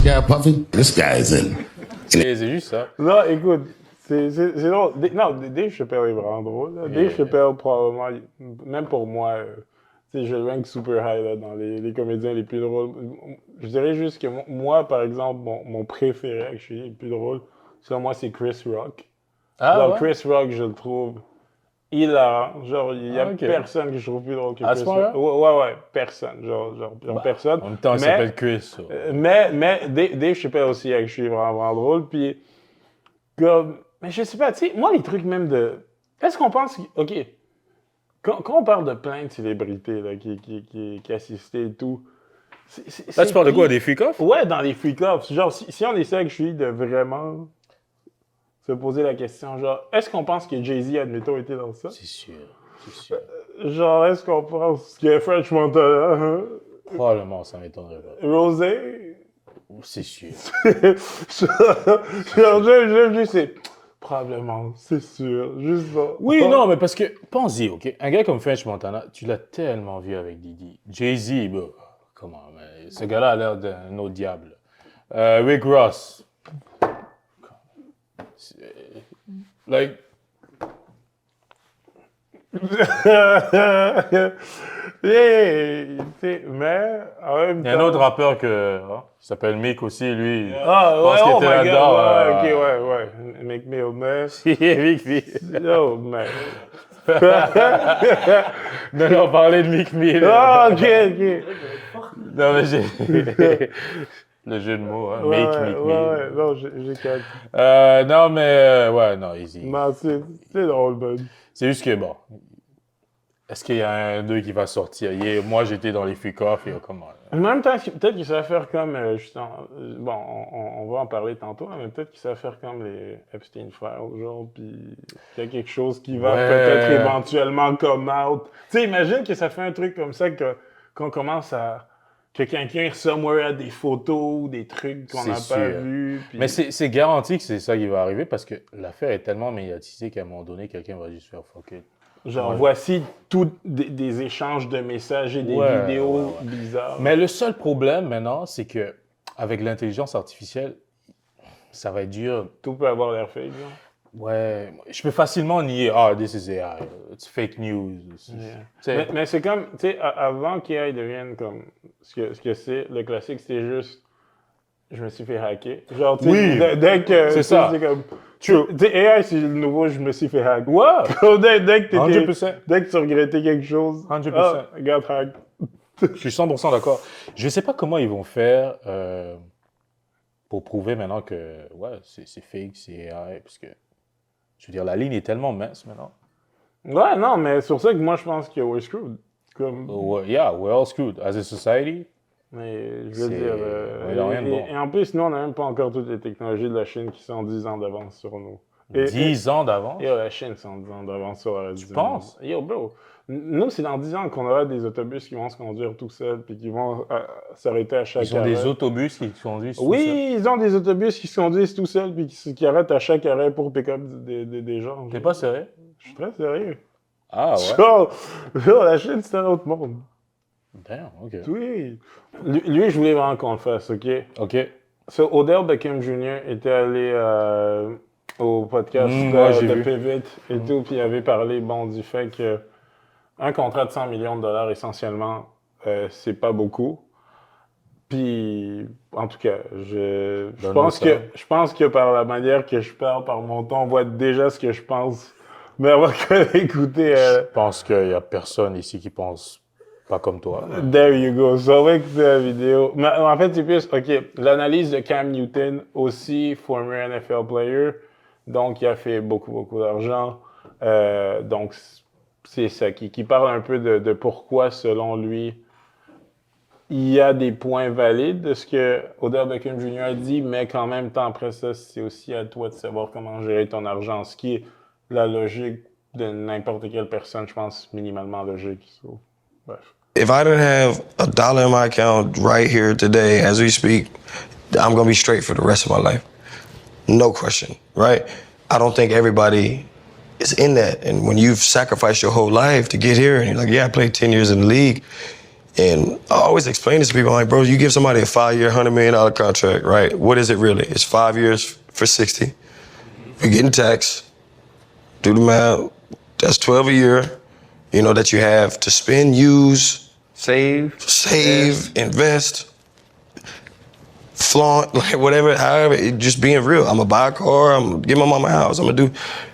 [SPEAKER 4] Yeah, Puffy, this guy's in.
[SPEAKER 2] C'est juste ça.
[SPEAKER 1] Non, écoute, c'est drôle. Non, Dave Chappelle est vraiment drôle. Là. Dave Chappelle, probablement, même pour moi, tu sais, je le rank super high là, dans les comédiens les plus drôles. Je dirais juste que moi, par exemple, mon préféré, actually, le plus drôle, selon moi, c'est Chris Rock.
[SPEAKER 2] Ah,
[SPEAKER 1] Genre,
[SPEAKER 2] ouais?
[SPEAKER 1] Chris Rock, je le trouve hilarant. Genre, il y a personne que je trouve plus drôle que Chris Rock. Ouais, personne. Genre personne.
[SPEAKER 2] En même temps, il s'appelle Chris. So.
[SPEAKER 1] Mais Dave Chappelle aussi, je suis vraiment drôle. Puis, comme, mais je sais pas, tu sais, moi, les trucs même de. Est-ce qu'on pense. OK. Quand on parle de plein de célébrités là, qui assistaient et tout.
[SPEAKER 2] Là, tu parles de quoi? Des freak-offs?
[SPEAKER 1] Ouais, dans les freak-offs. Genre, si on essaie, que je suis de vraiment se poser la question, genre, est-ce qu'on pense que Jay-Z, admettons, était dans ça?
[SPEAKER 2] C'est sûr.
[SPEAKER 1] Genre, est-ce qu'on pense que French Montana, hein?
[SPEAKER 2] Probablement, ça m'étonnerait pas.
[SPEAKER 1] Rosé?
[SPEAKER 2] C'est sûr.
[SPEAKER 1] Genre, je sais. Probablement, c'est sûr. Juste ça.
[SPEAKER 2] Oui, non, mais parce que, pense-y, OK? Un gars comme French Montana, tu l'as tellement vu avec Didi. Jay-Z, bro, comment, mais ce gars-là a l'air d'un autre diable. Rick Ross. Like...
[SPEAKER 1] Mais, en même temps...
[SPEAKER 2] Il y a un autre rappeur qui s'appelle Mick aussi, lui.
[SPEAKER 1] Ah, ouais,
[SPEAKER 2] pense qu'il
[SPEAKER 1] oh
[SPEAKER 2] était
[SPEAKER 1] my
[SPEAKER 2] là-dedans,
[SPEAKER 1] God, ouais. Make me a mess.
[SPEAKER 2] Mick Mill.
[SPEAKER 1] Oh, man.
[SPEAKER 2] Non, on parlait de Mick Mill.
[SPEAKER 1] Ah, OK.
[SPEAKER 2] Non, mais j'ai... Le jeu de mots, hein. Mick Mill.
[SPEAKER 1] Ouais, non, j'ai capté.
[SPEAKER 2] Non, mais... ouais, non, easy.
[SPEAKER 1] Non, c'est drôle, man.
[SPEAKER 2] C'est juste que, bon... Est-ce qu'il y a un d'eux qui va sortir? Moi, j'étais dans les freak-offs et comment...
[SPEAKER 1] En même temps, peut-être qu'il ça va faire comme... bon, on va en parler tantôt, mais peut-être qu'il ça va faire comme les Epstein Files, genre, puis il y a quelque chose qui va peut-être éventuellement come out. Tu sais, imagine que ça fait un truc comme ça qu'on commence à... Que quelqu'un somewhere a des photos ou des trucs qu'on n'a pas vus. Puis...
[SPEAKER 2] Mais c'est garanti que c'est ça qui va arriver parce que l'affaire est tellement médiatisée qu'à un moment donné, quelqu'un va juste faire fuck it.
[SPEAKER 1] Genre, voici tous des échanges de messages et des vidéos bizarres.
[SPEAKER 2] Mais le seul problème maintenant, c'est que avec l'intelligence artificielle, ça va être dur.
[SPEAKER 1] Tout peut avoir l'air fake, genre.
[SPEAKER 2] Ouais, je peux facilement nier, this is AI, it's fake news.
[SPEAKER 1] Yeah. Mais c'est comme, tu sais, avant qu'AI devienne comme ce que c'est, le classique, c'était juste, je me suis fait hacker. Genre, tu sais, dès que...
[SPEAKER 2] C'est ça.
[SPEAKER 1] C'est comme... Tu sais, AI, c'est le nouveau, je me suis fait hack.
[SPEAKER 2] Ouais!
[SPEAKER 1] dès que
[SPEAKER 2] 100%.
[SPEAKER 1] Dès que tu regrettais quelque chose,
[SPEAKER 2] 100%.
[SPEAKER 1] got hack.
[SPEAKER 2] Je suis 100% d'accord. Je ne sais pas comment ils vont faire pour prouver maintenant que, c'est fake, c'est AI, parce que, je veux dire, la ligne est tellement mince maintenant.
[SPEAKER 1] Ouais, non, mais c'est pour ça que moi, je pense que we're screwed. Comme...
[SPEAKER 2] Yeah, we're all screwed. As a society,
[SPEAKER 1] mais je veux dire...
[SPEAKER 2] il y a rien de bon.
[SPEAKER 1] Et en plus, nous, on n'a même pas encore toutes les technologies de la Chine qui sont 10 ans d'avance sur nous.
[SPEAKER 2] 10 ans d'avance?
[SPEAKER 1] Yo, la Chine, c'est en 10 ans d'avance sur le reste du monde.
[SPEAKER 2] Tu penses?
[SPEAKER 1] Yo, bro. Nous, c'est dans 10 ans qu'on aura des autobus qui vont se conduire tout seuls puis qui vont s'arrêter à chaque arrêt.
[SPEAKER 2] Ils ont des autobus qui se conduisent tout seuls?
[SPEAKER 1] Oui, ils ont des autobus qui se conduisent tout seuls puis qui arrêtent à chaque arrêt pour pick-up des gens.
[SPEAKER 2] T'es pas sérieux?
[SPEAKER 1] Je suis très sérieux.
[SPEAKER 2] Ah ouais?
[SPEAKER 1] Genre, la Chine, c'est un autre monde.
[SPEAKER 2] Damn, OK.
[SPEAKER 1] Oui. Lui, je voulais vraiment qu'on le fasse, OK?
[SPEAKER 2] OK.
[SPEAKER 1] So, Odell Beckham Jr. était allé au podcast de Pivot et tout, puis il avait parlé, du fait que un contrat de 100 millions de dollars, essentiellement, c'est pas beaucoup. Puis, en tout cas, je pense que par la manière que je parle, par mon ton, on voit déjà ce que je pense Mais on va quand même écouter.
[SPEAKER 2] Je pense qu'il n'y a personne ici qui pense pas comme toi.
[SPEAKER 1] There you go. So, on va écouter la vidéo. Mais, en fait, c'est plus, OK, l'analyse de Cam Newton, aussi former NFL player. Donc, il a fait beaucoup d'argent. Donc, c'est ça qui parle un peu de pourquoi, selon lui, il y a des points valides de ce que Odell Beckham Jr. a dit, mais qu'en même temps, après ça, c'est aussi à toi de savoir comment gérer ton argent, ce qui est la logique de n'importe quelle personne, je pense, minimalement logique. So, bref.
[SPEAKER 5] If I didn't have $1 in my account right here today as we speak, I'm going to be straight for the rest of my life. No question, right? I don't think everybody is in that. And when you've sacrificed your whole life to get here and you're like, yeah, I played 10 years in the league. And I always explain this to people, I'm like, bro, you give somebody a 5-year, $100 million contract, right? What is it really? It's 5 years for 60. You're getting taxed. Do the math. That's 12 a year, you know, that you have to spend, use, save, invest, flaunt, like whatever, however, just being real. I'm gonna buy a car, I'm gonna give my mama a house, I'm gonna do,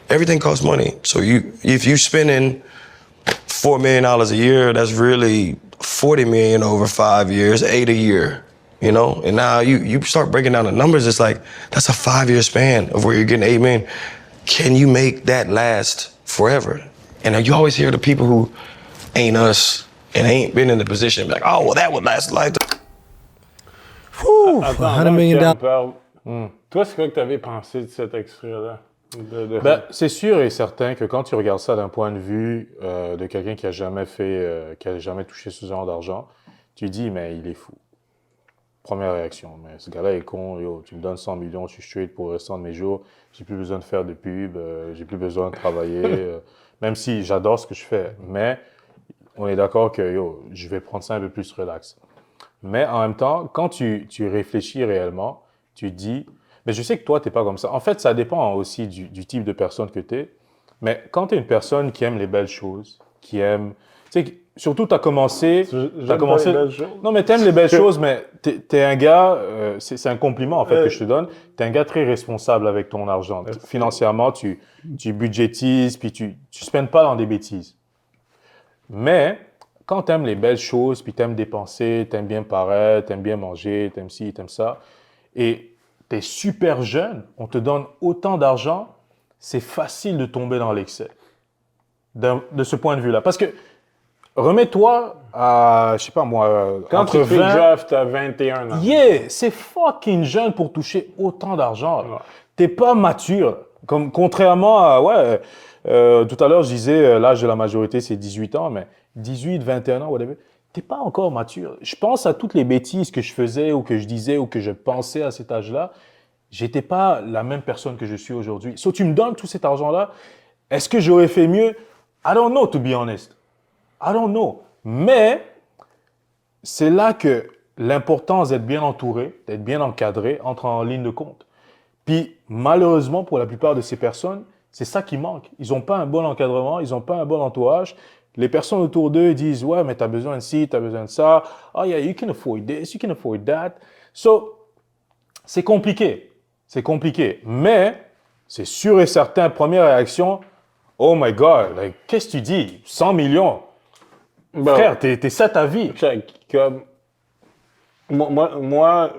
[SPEAKER 5] everything costs money. So if you spending $4 million a year, that's really $40 million over 5 years, 8 a year, you know? And now you start breaking down the numbers, it's like, that's a 5-year span of where you're getting $8 million. Can you make that last forever? And you always hear the people who ain't us and ain't been in the position, like, oh, well, that would last a lifetime.
[SPEAKER 1] Attends,
[SPEAKER 6] $100 million.
[SPEAKER 1] Toi, c'est quoi que tu avais pensé de cet extrait-là?
[SPEAKER 2] Ben, c'est sûr et certain que quand tu regardes ça d'un point de vue de quelqu'un qui a jamais touché ce genre d'argent, tu dis, mais il est fou. Première réaction, mais ce gars-là est con, yo, tu me donnes 100 millions, je suis straight pour le restant de mes jours, j'ai plus besoin de faire de pub, j'ai plus besoin de travailler, même si j'adore ce que je fais, mais on est d'accord que, yo, je vais prendre ça un peu plus relax. Mais en même temps, quand tu réfléchis réellement, tu te dis, mais je sais que toi, tu n'es pas comme ça. En fait, ça dépend aussi du type de personne que tu es. Mais quand tu es une personne qui aime les belles choses, qui aime... Tu sais, surtout, tu as commencé... Non, mais tu aimes les belles choses, mais tu es un gars... c'est un compliment, en fait, que je te donne. Tu es un gars très responsable avec ton argent. Financièrement, tu budgétises, puis tu ne spends pas dans des bêtises. Mais quand tu aimes les belles choses, puis tu aimes dépenser, tu aimes bien paraître, tu aimes bien manger, tu aimes ci, tu aimes ça, et tu es super jeune, on te donne autant d'argent, c'est facile de tomber dans l'excès. De ce point de vue-là. Parce que, remets-toi à, je sais pas moi,
[SPEAKER 1] quand
[SPEAKER 2] entre
[SPEAKER 1] tu fais
[SPEAKER 2] 20...
[SPEAKER 1] le draft, tu as 21 ans.
[SPEAKER 2] Yeah, c'est fucking jeune pour toucher autant d'argent.
[SPEAKER 1] Ouais.
[SPEAKER 2] T'es pas mature. Contrairement à, tout à l'heure, je disais, l'âge de la majorité, c'est 18 ans, mais 18, 21 ans, whatever. T'es pas encore mature. Je pense à toutes les bêtises que je faisais ou que je disais ou que je pensais à cet âge-là. J'étais pas la même personne que je suis aujourd'hui. So, tu me donnes tout cet argent-là. Est-ce que j'aurais fait mieux? I don't know, to be honest. I don't know. Mais c'est là que l'importance d'être bien entouré, d'être bien encadré, entre en ligne de compte. Puis, malheureusement, pour la plupart de ces personnes, c'est ça qui manque. Ils n'ont pas un bon encadrement, ils n'ont pas un bon entourage. Les personnes autour d'eux disent, ouais, mais tu as besoin de ci, tu as besoin de ça. Oh, yeah, you can afford this, you can afford that. So, c'est compliqué. C'est compliqué. Mais, c'est sûr et certain, première réaction, oh my God, like, qu'est-ce que tu dis? 100 millions.
[SPEAKER 1] Bon,
[SPEAKER 2] Frère, t'es ça ta vie.
[SPEAKER 1] comme, moi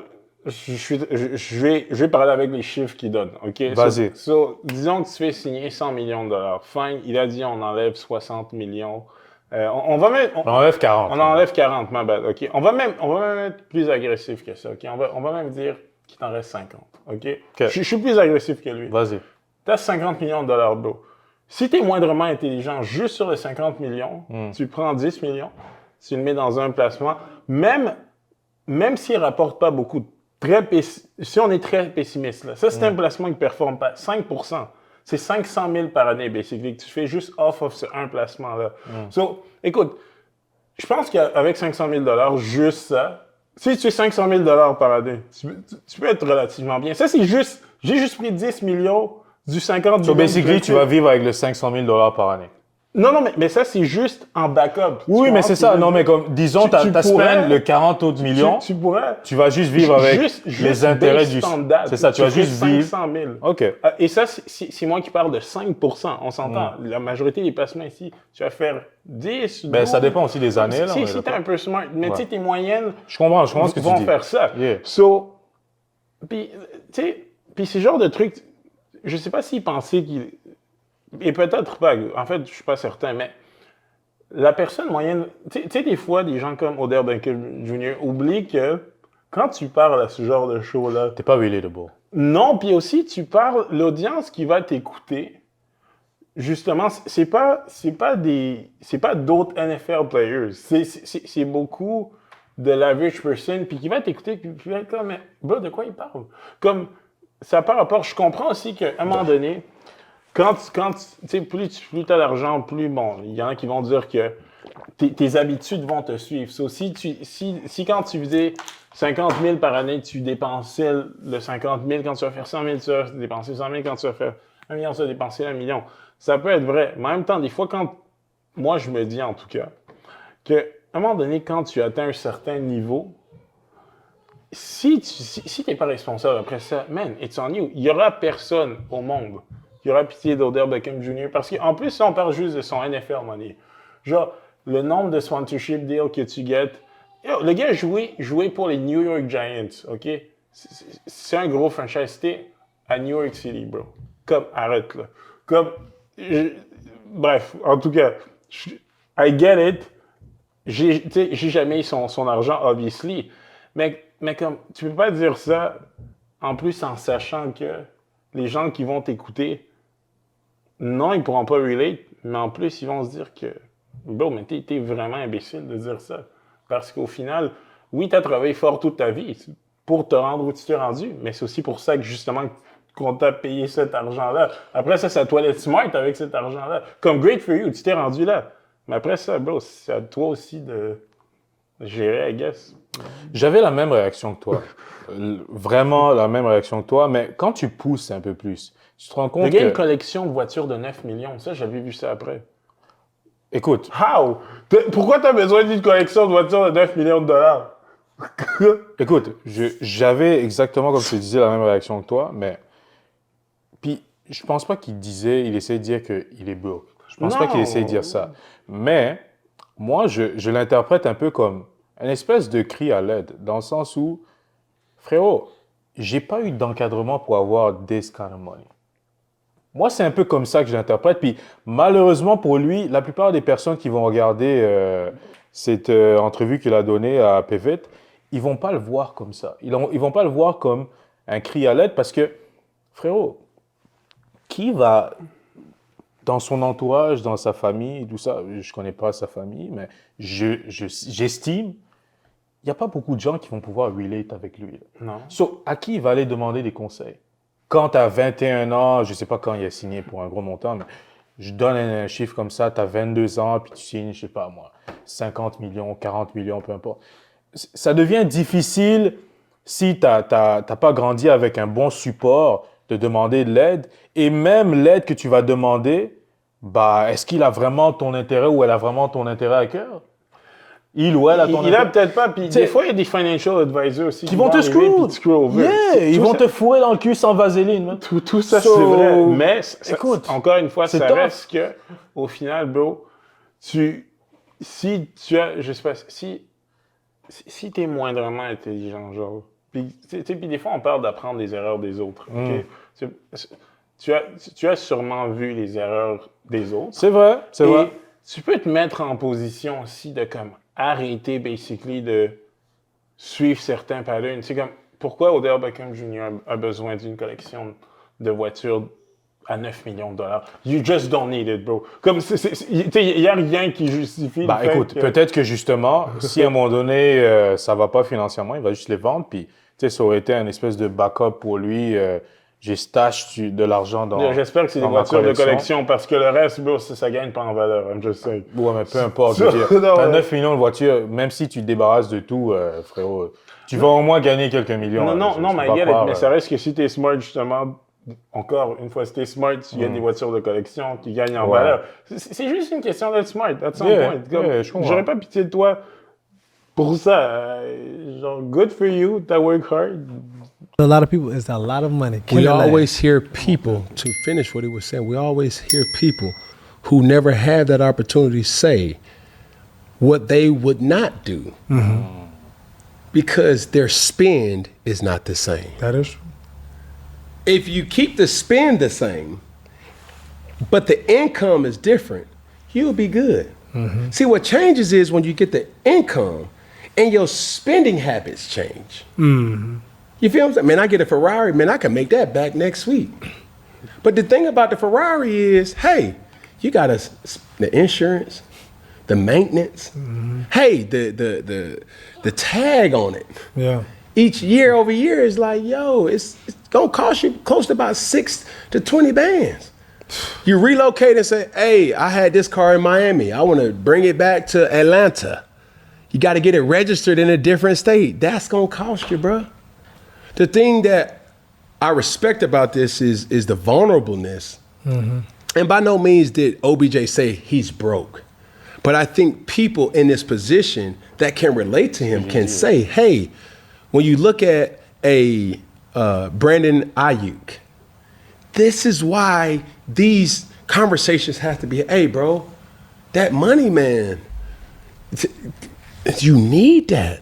[SPEAKER 1] je vais parler avec les chiffres qu'il donne, OK?
[SPEAKER 2] Vas-y.
[SPEAKER 1] So, disons que tu fais signer 100 millions de dollars. Fine, il a dit on enlève 60 millions. On va mettre...
[SPEAKER 2] On enlève 40.
[SPEAKER 1] On enlève 40, ma bad, OK? On va même être plus agressif que ça, OK? On va même dire qu'il t'en reste 50, OK? Je suis plus agressif que lui.
[SPEAKER 2] Vas-y.
[SPEAKER 1] T'as 50 millions de dollars d'eau. Si tu es moindrement intelligent juste sur les 50 millions, tu prends 10 millions, tu le mets dans un placement, même s'il ne rapporte pas beaucoup, si on est très pessimiste, là, ça c'est un placement qui ne performe pas, 5%, c'est 500 000 par année, basically, que tu fais juste off of ce un placement-là. So, écoute, je pense qu'avec 500 000 juste ça, si tu fais 500 000 par année, tu peux être relativement bien. Ça, c'est juste, j'ai juste pris 10 millions du 50
[SPEAKER 2] So
[SPEAKER 1] millions.
[SPEAKER 2] basically, tu vas vivre avec le 500 000 par année.
[SPEAKER 1] Non, mais ça, c'est juste en backup. Tu
[SPEAKER 2] Oui, mais
[SPEAKER 1] comprends
[SPEAKER 2] c'est
[SPEAKER 1] ce que je
[SPEAKER 2] ça.
[SPEAKER 1] veux
[SPEAKER 2] Non,
[SPEAKER 1] dire?
[SPEAKER 2] mais comme, disons,
[SPEAKER 1] Tu
[SPEAKER 2] t'as
[SPEAKER 1] pourrais-
[SPEAKER 2] spend le 40 autres millions,
[SPEAKER 1] Tu pourrais...
[SPEAKER 2] tu vas juste vivre avec les intérêts
[SPEAKER 1] based
[SPEAKER 2] du...
[SPEAKER 1] on that,
[SPEAKER 2] C'est ça, tu vas
[SPEAKER 1] ferais
[SPEAKER 2] juste vivre.
[SPEAKER 1] 500 000.
[SPEAKER 2] OK.
[SPEAKER 1] Et ça, c'est moi qui parle de 5%. On s'entend. La majorité des placements ici, tu vas faire 10,
[SPEAKER 2] Ben,
[SPEAKER 1] 12.
[SPEAKER 2] ça dépend aussi des années, là. on est
[SPEAKER 1] Si t'es
[SPEAKER 2] d'accord.
[SPEAKER 1] un peu smart. Mais tu sais,
[SPEAKER 2] Ouais.
[SPEAKER 1] tes moyennes
[SPEAKER 2] Je comprends ce que tu
[SPEAKER 1] vont
[SPEAKER 2] dis.
[SPEAKER 1] faire ça.
[SPEAKER 2] Yeah.
[SPEAKER 1] So, puis, tu sais, puis ce genre de truc, je sais pas s'ils pensaient qu'il... Et peut-être pas. En fait, je suis pas certain, mais la personne moyenne... Tu sais, des fois, des gens comme Odell Beckham Jr. oublient que quand tu parles à ce genre de show-là,
[SPEAKER 2] T'es pas relatable.
[SPEAKER 1] non, puis aussi, tu parles, l'audience qui va t'écouter, justement, c'est pas d'autres NFL players. C'est beaucoup de l'average person, puis qui va t'écouter, puis va être comme, mais, bro, de quoi il parle? Comme, ça par rapport, je comprends aussi qu'à un moment donné, quand tu sais, plus tu as d'argent, plus, bon, il y en a qui vont dire que tes habitudes vont te suivre. So, si quand tu faisais 50 000 par année, tu dépensais le 50 000, quand tu vas faire 100 000, tu vas dépenser 100 000, quand tu vas faire 1 million, tu vas dépenser 1 million. Ça peut être vrai. Mais en même temps, des fois, moi, je me dis en tout cas, qu'à un moment donné, quand tu atteins un certain niveau, si t'es pas responsable après ça, man, it's on you. Il y aura personne au monde qui aura pitié d'Odell Beckham Jr. Parce qu'en plus, on parle juste de son NFL money. Genre, le nombre de sponsorship deals que tu gets. Yo, le gars jouait pour les New York Giants, OK? C'est un gros franchise. C'était à New York City, bro. Comme, arrête, là. Comme, bref, en tout cas, I get it. J'ai jamais eu son argent, obviously. Mais comme, tu peux pas dire ça, en plus en sachant que les gens qui vont t'écouter, non, ils pourront pas relate, mais en plus, ils vont se dire que, bro, mais t'es vraiment imbécile de dire ça. Parce qu'au final, oui, t'as travaillé fort toute ta vie pour te rendre où tu t'es rendu, mais c'est aussi pour ça que, justement, qu'on t'a payé cet argent-là. Après ça, c'est à toi d'être smart avec cet argent-là. Comme great for you, tu t'es rendu là. Mais après ça, bro, c'est à toi aussi de gérer, I guess.
[SPEAKER 2] J'avais la même réaction que toi. Vraiment la même réaction que toi, mais quand tu pousses un peu plus, tu te rends
[SPEAKER 1] Le
[SPEAKER 2] compte
[SPEAKER 1] gars a une
[SPEAKER 2] que...
[SPEAKER 1] collection de voitures de 9 millions. Ça, j'avais vu ça après.
[SPEAKER 2] Écoute,
[SPEAKER 1] How? Pourquoi t'as besoin d'une collection de voitures de 9 millions de dollars?
[SPEAKER 2] écoute, j'avais exactement, comme je te disais, la même réaction que toi, mais... Puis, je pense pas qu'il essayait de dire qu'il est broke. Je pense pas qu'il essayait de dire ça. Mais, moi, je l'interprète un peu comme une espèce de cri à l'aide, dans le sens où, frérot, j'ai pas eu d'encadrement pour avoir this kind of money. Moi, c'est un peu comme ça que je l'interprète. Puis, malheureusement pour lui, la plupart des personnes qui vont regarder cette entrevue qu'il a donnée à Pivot, ils vont pas le voir comme ça. Ils vont pas le voir comme un cri à l'aide parce que, frérot, qui va, dans son entourage, dans sa famille, tout ça, je connais pas sa famille, mais j'estime, il n'y a pas beaucoup de gens qui vont pouvoir relate avec lui. Là.
[SPEAKER 1] Non.
[SPEAKER 2] So, à qui il va aller demander des conseils? Quand tu as 21 ans, je ne sais pas quand il a signé pour un gros montant, mais je donne un chiffre comme ça, tu as 22 ans, puis tu signes, je sais pas moi, 50 millions, 40 millions, peu importe. Ça devient difficile si tu n'as pas grandi avec un bon support de demander de l'aide. Et même l'aide que tu vas demander, bah, est-ce qu'il a vraiment ton intérêt ou elle a vraiment ton intérêt à cœur? Il ou elle a ton
[SPEAKER 1] Il a
[SPEAKER 2] intérêt.
[SPEAKER 1] peut-être pas. Puis des fois, il y a des financial advisors aussi
[SPEAKER 2] Qui vont te
[SPEAKER 1] arriver puis
[SPEAKER 2] screw.
[SPEAKER 1] te screw over.
[SPEAKER 2] Yeah, ils
[SPEAKER 1] Tout
[SPEAKER 2] vont
[SPEAKER 1] ça-
[SPEAKER 2] te fourrer dans le cul sans vaseline. man.
[SPEAKER 1] Tout ça,
[SPEAKER 2] So,
[SPEAKER 1] c'est vrai. Mais,
[SPEAKER 2] écoute,
[SPEAKER 1] encore une fois,
[SPEAKER 2] c'est
[SPEAKER 1] ça
[SPEAKER 2] tough.
[SPEAKER 1] reste que, au final, bro, si tu as, je sais pas, si t'es moindrement intelligent, genre, puis, tu sais, puis des fois, on parle d'apprendre des erreurs des autres, ok? Tu as sûrement vu les erreurs des autres.
[SPEAKER 2] C'est vrai, c'est
[SPEAKER 1] Et
[SPEAKER 2] vrai.
[SPEAKER 1] tu peux te mettre en position aussi de, comme, arrêter, basically, de suivre certains patterns. C'est comme, pourquoi Odell Beckham Jr. a besoin d'une collection de voitures à 9 millions de dollars? You just don't need it, bro. Comme, il n'y a rien qui justifie
[SPEAKER 2] Bah
[SPEAKER 1] le fait
[SPEAKER 2] écoute,
[SPEAKER 1] que...
[SPEAKER 2] peut-être que justement, si à un moment donné, ça va pas financièrement, il va juste les vendre, puis tu sais, ça aurait été un espèce de backup pour lui. J'ai stash de l'argent dans.
[SPEAKER 1] J'espère que c'est des
[SPEAKER 2] dans ma
[SPEAKER 1] voitures de collection, parce que le reste, bro, ça gagne pas en valeur, I'm just saying.
[SPEAKER 2] Ouais, mais peu importe, je veux dire.
[SPEAKER 1] Non,
[SPEAKER 2] T'as
[SPEAKER 1] ouais.
[SPEAKER 2] 9 millions de voitures, même si tu te débarrasses de tout, frérot, tu vas au moins gagner quelques millions.
[SPEAKER 1] Non,
[SPEAKER 2] là,
[SPEAKER 1] non,
[SPEAKER 2] je
[SPEAKER 1] non,
[SPEAKER 2] peux
[SPEAKER 1] mais
[SPEAKER 2] pas
[SPEAKER 1] I get it,
[SPEAKER 2] croire,
[SPEAKER 1] mais ça reste que si t'es smart, justement, encore une fois, si t'es smart, tu gagnes des voitures de collection qui gagnent en
[SPEAKER 2] Ouais.
[SPEAKER 1] valeur. C'est juste une question d'être smart, that's some
[SPEAKER 2] Yeah,
[SPEAKER 1] point. Comme,
[SPEAKER 2] yeah, je comprends.
[SPEAKER 1] j'aurais pas pitié de toi pour ça. Genre, good for you, t'as work hard.
[SPEAKER 6] A lot of people, it's a lot of money.
[SPEAKER 7] We
[SPEAKER 6] Killing that.
[SPEAKER 7] always hear people, to finish what he was saying, we always hear people who never had that opportunity say what they would not do because their spend is not the same.
[SPEAKER 6] That is true.
[SPEAKER 7] If you keep the spend the same, but the income is different, you'll be good. See, what changes is when you get the income and your spending habits change. You feel what I'm saying? Man, I get a Ferrari, man, I can make that back next week. But the thing about the Ferrari is, hey, you got the insurance, the maintenance, hey, the tag on it.
[SPEAKER 6] Yeah.
[SPEAKER 7] Each year over year is like, yo, it's gonna cost you close to about 6 to 20 bands. You relocate and say, hey, I had this car in Miami. I wanna bring it back to Atlanta. You gotta get it registered in a different state. That's gonna cost you, bruh. The thing that I respect about this is the vulnerableness. And by no means did OBJ say he's broke. But I think people in this position that can relate to him can say, hey, when you look at a Brandon Ayuk, this is why these conversations have to be, hey, bro, that money, man, you need that.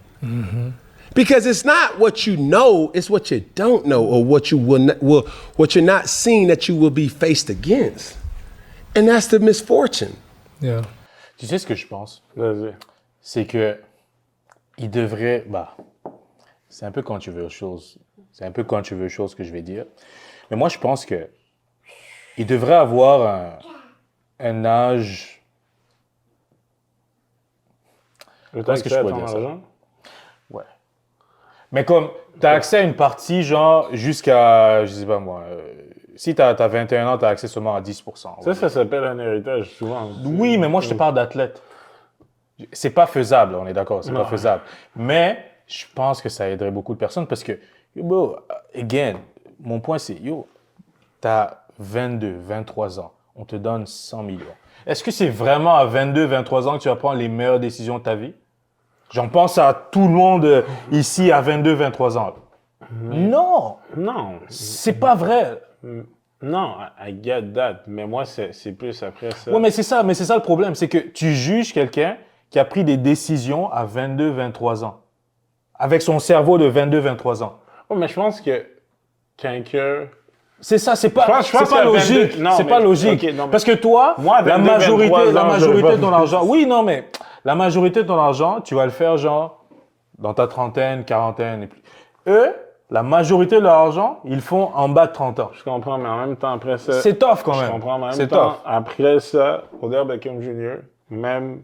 [SPEAKER 7] Because it's not what you know, it's what you don't know, or what you what you're not seeing that you will be faced against. And that's the misfortune.
[SPEAKER 6] Yeah.
[SPEAKER 2] Tu sais ce que je pense?
[SPEAKER 1] Vas-y.
[SPEAKER 2] C'est que il devrait, c'est un peu controversial, c'est un peu controversial ce que je vais dire, mais moi je pense que il devrait avoir un âge.
[SPEAKER 1] Le
[SPEAKER 2] Comment
[SPEAKER 1] temps
[SPEAKER 2] est-ce que
[SPEAKER 1] que
[SPEAKER 2] je
[SPEAKER 1] tu
[SPEAKER 2] pourrais
[SPEAKER 1] ton
[SPEAKER 2] dire ça?
[SPEAKER 1] argent?
[SPEAKER 2] Ouais. Mais comme t'as accès à une partie genre jusqu'à, je sais pas moi, si t'as 21 ans, t'as accès seulement à 10%.
[SPEAKER 1] Ça s'appelle un héritage, souvent.
[SPEAKER 2] Oui, mais moi, je te parle d'athlète. C'est pas faisable, on est d'accord, c'est pas faisable. Mais je pense que ça aiderait beaucoup de personnes parce que, bro, again, mon point c'est, t'as 22, 23 ans, on te donne 100 millions. Est-ce que c'est vraiment à 22, 23 ans que tu vas prendre les meilleures décisions de ta vie? J'en pense à tout le monde ici à 22, 23 ans. Non!
[SPEAKER 1] Non.
[SPEAKER 2] C'est pas vrai.
[SPEAKER 1] Non, I get that. Mais moi, c'est plus après ça.
[SPEAKER 2] Oui, mais c'est ça le problème, c'est que tu juges quelqu'un qui a pris des décisions à 22, 23 ans. Avec son cerveau de 22, 23 ans.
[SPEAKER 1] Oh, mais je pense que quelqu'un...
[SPEAKER 2] C'est ça, c'est pas,
[SPEAKER 1] Je pense
[SPEAKER 2] c'est pas
[SPEAKER 1] qu'à 22
[SPEAKER 2] logique.
[SPEAKER 1] non,
[SPEAKER 2] C'est
[SPEAKER 1] mais-
[SPEAKER 2] pas logique.
[SPEAKER 1] ok, non, mais-
[SPEAKER 2] Parce que toi,
[SPEAKER 1] Moi,
[SPEAKER 2] la
[SPEAKER 1] 22,
[SPEAKER 2] majorité
[SPEAKER 1] 23 ans,
[SPEAKER 2] de ton
[SPEAKER 1] j'aurais pas-
[SPEAKER 2] argent, oui, non, mais la majorité de ton argent, tu vas le faire genre dans ta trentaine, quarantaine et plus. Eux, la majorité de leur argent, ils le font en bas de 30 ans.
[SPEAKER 1] Je comprends, mais en même temps, après ça...
[SPEAKER 2] C'est tough quand même.
[SPEAKER 1] Je comprends, mais en même
[SPEAKER 2] C'est
[SPEAKER 1] temps,
[SPEAKER 2] tough.
[SPEAKER 1] après ça, Odell Beckham Jr., même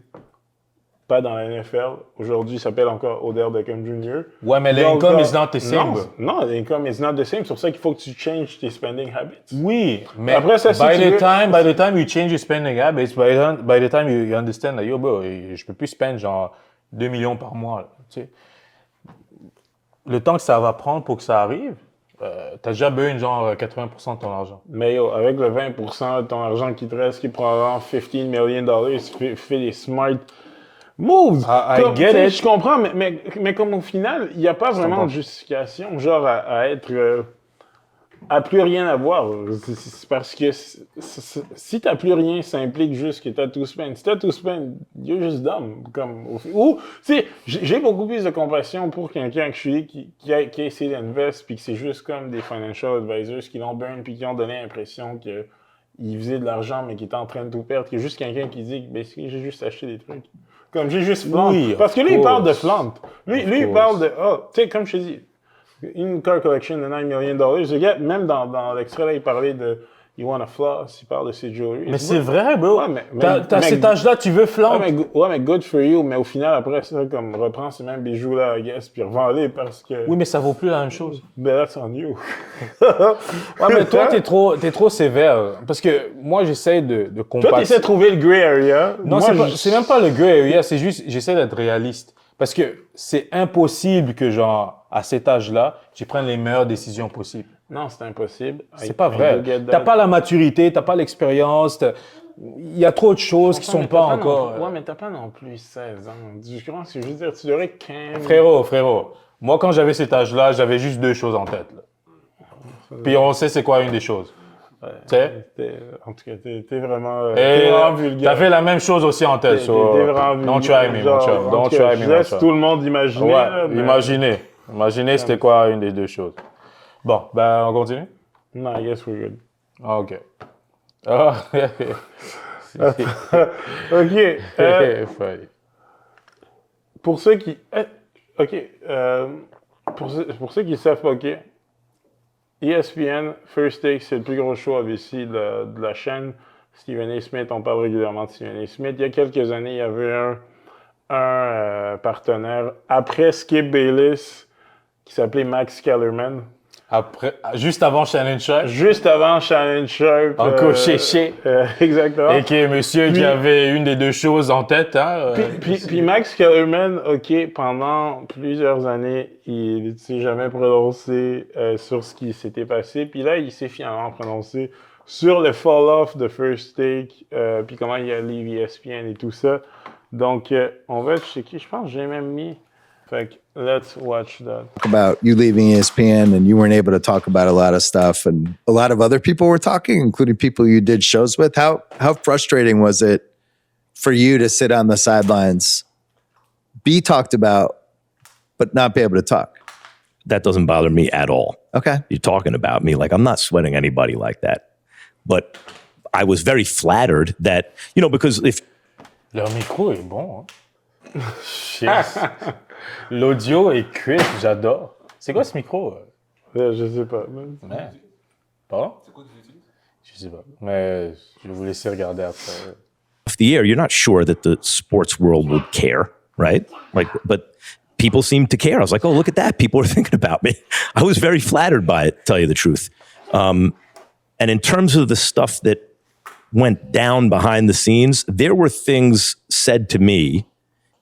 [SPEAKER 1] pas dans la NFL, aujourd'hui, il s'appelle encore Odell Beckham Jr.
[SPEAKER 2] Ouais, mais
[SPEAKER 1] Donc,
[SPEAKER 2] l'income is not the same.
[SPEAKER 1] Non,
[SPEAKER 2] bro.
[SPEAKER 1] non, l'income is not the same. C'est pour ça qu'il faut que tu changes tes spending habits.
[SPEAKER 2] Oui, mais
[SPEAKER 1] Après ça, si
[SPEAKER 2] by
[SPEAKER 1] tu
[SPEAKER 2] the
[SPEAKER 1] veux-
[SPEAKER 2] time you change your spending habits, by the time you understand that, yo, bro, je peux plus spend genre 2 millions par mois, là, tu sais. Le temps que ça va prendre pour que ça arrive, t'as déjà besoin genre 80% de ton argent.
[SPEAKER 1] Mais yo, avec le 20% de ton argent qui te reste, qui est probablement $15 million, fais des smart moves.
[SPEAKER 2] I
[SPEAKER 1] Comme,
[SPEAKER 2] get
[SPEAKER 1] tu sais,
[SPEAKER 2] it.
[SPEAKER 1] Je comprends, mais comme au final, il n'y a pas vraiment
[SPEAKER 2] comprends.
[SPEAKER 1] de justification, genre à être... à plus rien avoir. C'est parce que si t'as plus rien, ça implique juste que t'as tout spend. Si t'as tout spend, you're just dumb. Ou, tu sais, j'ai beaucoup plus de compassion pour quelqu'un que je suis qui a essayé d'investir puis que c'est juste comme des financial advisors qui l'ont burn puis qui ont donné l'impression qu'il faisait de l'argent mais qu'il était en train de tout perdre. Que juste quelqu'un qui dit, ben, j'ai juste acheté des trucs. Comme j'ai juste flante.
[SPEAKER 2] Oui,
[SPEAKER 1] Parce que lui, il parle de flante. Lui, il
[SPEAKER 2] course.
[SPEAKER 1] parle de, tu sais, comme je te dis, une car collection de $9 million. Le gars, même dans l'extrait, là, il parlait de You wanna floss, il parle de ses jewelry.
[SPEAKER 2] Mais c'est vrai, bro.
[SPEAKER 1] Ouais, mais-
[SPEAKER 2] T'as
[SPEAKER 1] mais-
[SPEAKER 2] cet âge-là, tu veux flambe.
[SPEAKER 1] Ouais, mais good for you. Mais au final, après ça, comme reprends ces mêmes bijoux-là, I guess, puis revends-les parce que.
[SPEAKER 2] Oui, mais ça vaut plus la même chose.
[SPEAKER 1] Ben that's on you.
[SPEAKER 2] Ouais, mais toi, t'es trop sévère. Parce que moi, j'essaie de compasser.
[SPEAKER 1] Toi, t'essaies de trouver le gray area.
[SPEAKER 2] Non,
[SPEAKER 1] Moi,
[SPEAKER 2] c'est même pas le gray area, c'est juste, j'essaie d'être réaliste. Parce que c'est impossible que, genre, à cet âge-là, tu prennes les meilleures décisions possibles.
[SPEAKER 1] Non, c'est impossible.
[SPEAKER 2] C'est pas vrai. T'as pas la maturité, t'as pas l'expérience. Il y a trop de choses qui sont pas encore.
[SPEAKER 1] Ouais, mais t'as pas non plus 16 ans. Je pense que je veux dire, tu devrais quand même.
[SPEAKER 2] Frérot, moi quand j'avais cet âge-là, j'avais juste 2 choses en tête. Là. Puis on sait c'est quoi une des choses.
[SPEAKER 1] Ouais,
[SPEAKER 2] Tu sais?
[SPEAKER 1] En tout cas, t'es vraiment vulgaire.
[SPEAKER 2] T'as fait la même chose aussi en tête.
[SPEAKER 1] T'es vraiment vulgaire.
[SPEAKER 2] Don't try me, mon chum. Don't try me,
[SPEAKER 1] Je
[SPEAKER 2] mon
[SPEAKER 1] laisse
[SPEAKER 2] chum.
[SPEAKER 1] tout le monde imaginer.
[SPEAKER 2] Ouais,
[SPEAKER 1] là, mais-
[SPEAKER 2] Imaginez c'était quoi une des 2 choses. Bon, ben on continue?
[SPEAKER 1] Non, I guess we're good.
[SPEAKER 2] Ah, OK. Ah,
[SPEAKER 1] OK.
[SPEAKER 2] Fallait.
[SPEAKER 1] Pour ceux qui... OK. Pour ceux qui savent pas, OK, ESPN, First Take, c'est le plus gros show ici de la chaîne. Stephen A. Smith, on parle régulièrement de Stephen A. Smith. Il y a quelques années, il y avait un partenaire après Skip Bayless qui s'appelait Max Kellerman.
[SPEAKER 2] Juste avant Shannon Sharp.
[SPEAKER 1] Juste avant Shannon Sharp.
[SPEAKER 2] Encore chéché.
[SPEAKER 1] Exactement.
[SPEAKER 2] Et qui est monsieur qui avait une des 2 choses en tête. Hein,
[SPEAKER 1] Puis Max Kellerman, OK, pendant plusieurs années, il ne s'est jamais prononcé sur ce qui s'était passé. Puis là, il s'est finalement prononcé sur le fall-off de First Take, puis comment il a leave ESPN et tout ça. Donc, on va checker. Je pense que j'ai même mis... Fait que, let's watch that.
[SPEAKER 8] About you leaving ESPN and you weren't able to talk about a lot of stuff, and a lot of other people were talking, including people you did shows with. How frustrating was it for you to sit on the sidelines, be talked about, but not be able to talk?
[SPEAKER 9] That doesn't bother me at all.
[SPEAKER 8] Okay.
[SPEAKER 9] You're talking about me like I'm not sweating anybody like that. But I was very flattered that, because if
[SPEAKER 2] Leur micro est bon. Hein? Yes. L'audio est crisp, j'adore. C'est quoi ce micro?
[SPEAKER 1] Je sais pas.
[SPEAKER 2] Ouais. Pardon? C'est quoi que tu utilises? Je sais pas. Mais je vais vous laisser regarder après.
[SPEAKER 9] off the air, you're not sure that the sports world would care, right? But people seemed to care. I was like, oh, look at that. People are thinking about me. I was very flattered by it, to tell you the truth. And in terms of the stuff that went down behind the scenes, there were things said to me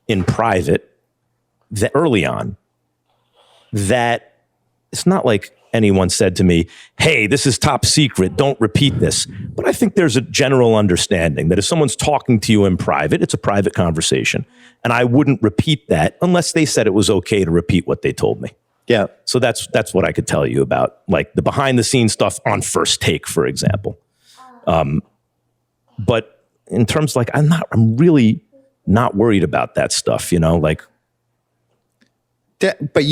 [SPEAKER 9] in private that early on that it's not like anyone said to me, hey, this is top secret, don't repeat this. But I think there's a general understanding that if someone's talking to you in private, it's a private conversation. And I wouldn't repeat that unless they said it was okay to repeat what they told me.
[SPEAKER 8] Yeah.
[SPEAKER 9] So that's what I could tell you about, like the behind the scenes stuff on First Take, for example. But in terms I'm really not worried about that stuff,
[SPEAKER 8] But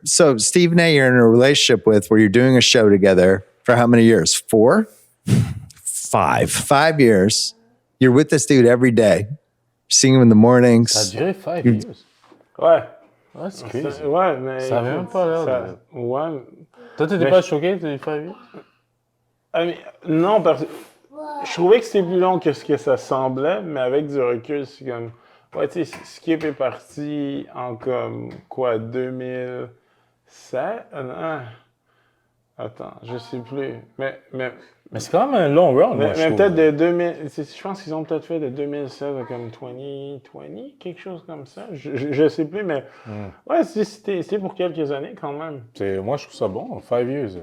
[SPEAKER 8] so Stephen A, you're in a relationship with where you're doing a show together for how many years? 4?
[SPEAKER 9] 5.
[SPEAKER 8] 5 years. You're with this dude every day. Seeing him in the mornings.
[SPEAKER 2] Ça a duré 5 years.
[SPEAKER 1] Ouais.
[SPEAKER 2] Ouais, c'est crazy.
[SPEAKER 1] Ouais, mais.
[SPEAKER 2] Ça avait même pas l'air de...
[SPEAKER 1] Ouais.
[SPEAKER 2] Toi, t'étais pas choqué de 5 years?
[SPEAKER 1] Non, parce que je trouvais que c'était plus long que ce que ça semblait, mais avec du recul, c'est comme. Ouais, tu sais, Skip est parti en comme, quoi, 2007? Attends, je sais plus. Mais
[SPEAKER 2] c'est quand même un long run, moi, je
[SPEAKER 1] mais
[SPEAKER 2] trouve.
[SPEAKER 1] peut-être de 2000... Je pense qu'ils ont peut-être fait de 2016 à comme 2020, quelque chose comme ça. Je sais plus, mais... Ouais, c'était pour quelques années, quand même.
[SPEAKER 2] Moi, je trouve ça bon. 5 years.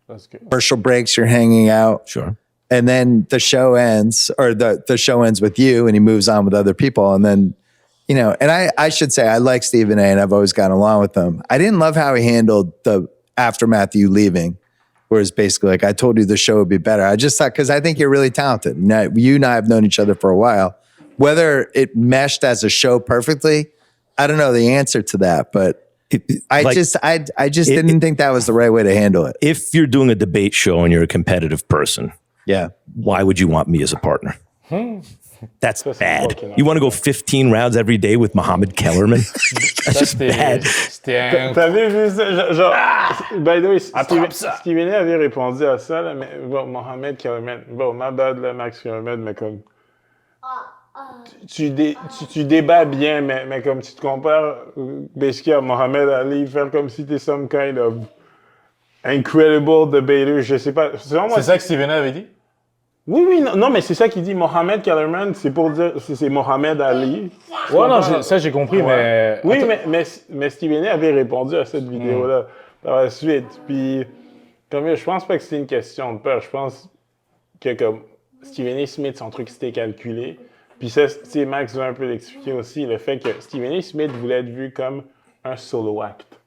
[SPEAKER 2] That's good.
[SPEAKER 8] Commercial breaks, you're hanging out.
[SPEAKER 9] Sure.
[SPEAKER 8] And then the show ends, or the show ends with you, and he moves on with other people. And then, and I should say, I like Stephen A, and I've always gotten along with him. I didn't love how he handled the aftermath of you leaving, where it's basically like, I told you the show would be better. I just thought, because I think you're really talented. Now, you and I have known each other for a while. Whether it meshed as a show perfectly, I don't know the answer to that, but I just didn't think that was the right way to handle it.
[SPEAKER 9] If you're doing a debate show and you're a competitive person,
[SPEAKER 8] Yeah.
[SPEAKER 9] why would you want me as a partner? That's bad. You want to go 15 rounds every day with Mohammed Kellerman? That's just bad.
[SPEAKER 2] C'était un...
[SPEAKER 1] T'avais vu ça? Genre, by the way, Stephen A avait répondu à ça, là, mais bon, Mohamed Kellerman, bon, my bad, là, Max Kellerman, mais comme... Tu débats bien, mais comme tu te compares, basically, à Mohamed Ali, faire comme si t'es some kind of incredible debater, je sais pas.
[SPEAKER 2] C'est ça que Stephen A avait dit?
[SPEAKER 1] Oui, non, mais c'est ça qu'il dit. Mohamed Kellerman, c'est pour dire, c'est Mohamed Ali.
[SPEAKER 2] Ouais, non, ça j'ai compris, mais...
[SPEAKER 1] Oui, mais Stephen A avait répondu à cette vidéo-là par la suite. Puis Comme je pense pas que c'est une question de peur. Je pense que comme Stephen A. Smith, son truc c'était calculé. Puis ça, c'est Max veut un peu l'expliquer aussi, le fait que Stephen A. Smith voulait être vu comme un solo act.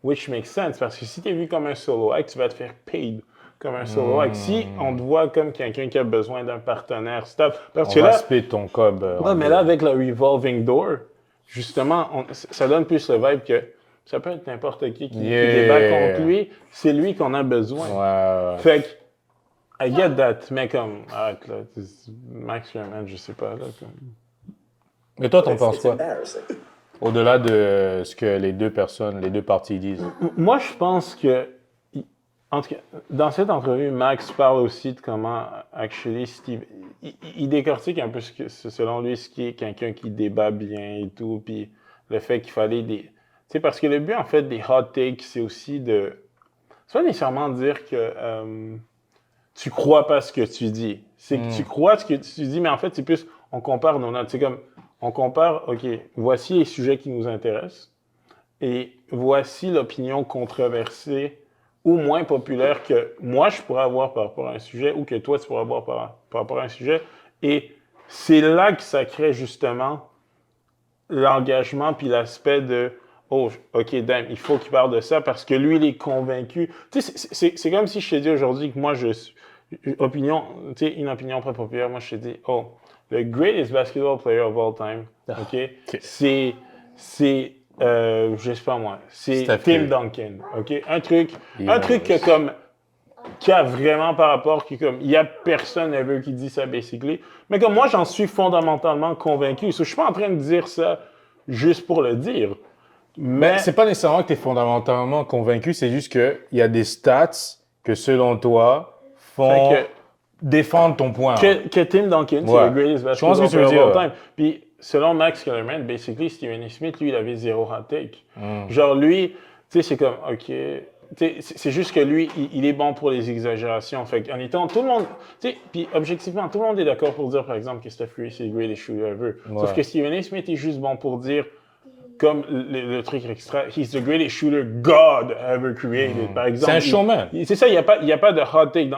[SPEAKER 1] Which makes sense, parce que si tu es vu comme un solo act, tu vas te faire paid comme un solo act. Si on te voit comme quelqu'un qui a besoin d'un partenaire stable, parce
[SPEAKER 2] On
[SPEAKER 1] que
[SPEAKER 2] va
[SPEAKER 1] là,
[SPEAKER 2] split ton cob.
[SPEAKER 1] ouais, mais là, avec le revolving door, justement, ça donne plus le vibe que ça peut être n'importe qui débat contre lui. C'est lui qu'on a besoin.
[SPEAKER 2] Ouais.
[SPEAKER 1] Fait que, I get that, mais comme, arrête là, Max Sherman, je sais pas, là. Comme...
[SPEAKER 2] Mais toi, t'en penses quoi? Au-delà de ce que les deux parties disent.
[SPEAKER 1] Moi, je pense que, en tout cas, dans cette entrevue, Max parle aussi de comment, actually, Steve, il décortique un peu selon lui, ce qui est quelqu'un qui débat bien et tout, puis le fait qu'il fallait des... Tu sais, parce que le but, en fait, des hot takes, c'est aussi de... C'est pas nécessairement dire que tu crois pas ce que tu dis. C'est que tu crois ce que tu dis, mais en fait, c'est plus, on compare nos notes. C'est comme, on compare, OK, voici les sujets qui nous intéressent, et voici l'opinion controversée ou moins populaire que moi, je pourrais avoir par rapport à un sujet ou que toi, tu pourrais avoir par rapport à un sujet. Et c'est là que ça crée justement l'engagement puis l'aspect de « Oh, OK, damn, il faut qu'il parle de ça parce que lui, il est convaincu. » Tu sais, c'est comme si je te dis aujourd'hui que moi, une opinion pas populaire, moi, je te dis « Oh, le greatest basketball player of all time, OK, c'est je sais pas moi, c'est Tim Duncan, OK? Un truc que comme qui a vraiment par rapport, qui comme il y a personne ever qui dit ça basically, mais comme moi j'en suis fondamentalement convaincu. Je suis pas en train de dire ça juste pour le dire. Mais
[SPEAKER 2] c'est pas nécessairement que tu es fondamentalement convaincu, c'est juste qu'il y a des stats que selon toi font défendre ton point.
[SPEAKER 1] Que Tim Duncan, c'est le greatest basketball player of all time. Puis selon Max Kellerman, basically, Stephen A. Smith, lui, il avait zéro hot take. Genre, lui, tu sais, c'est comme, OK, c'est juste que lui, il est bon pour les exagérations. Fait qu'en étant, tout le monde, tu sais, puis objectivement, tout le monde est d'accord pour dire, par exemple, que Steph Curry, c'est le greatest shooter ever. Sauf que Stephen A. Smith est juste bon pour dire, comme le truc extra, he's the greatest shooter God ever created, par exemple.
[SPEAKER 2] C'est un showman.
[SPEAKER 1] C'est ça, il n'y a pas de hot take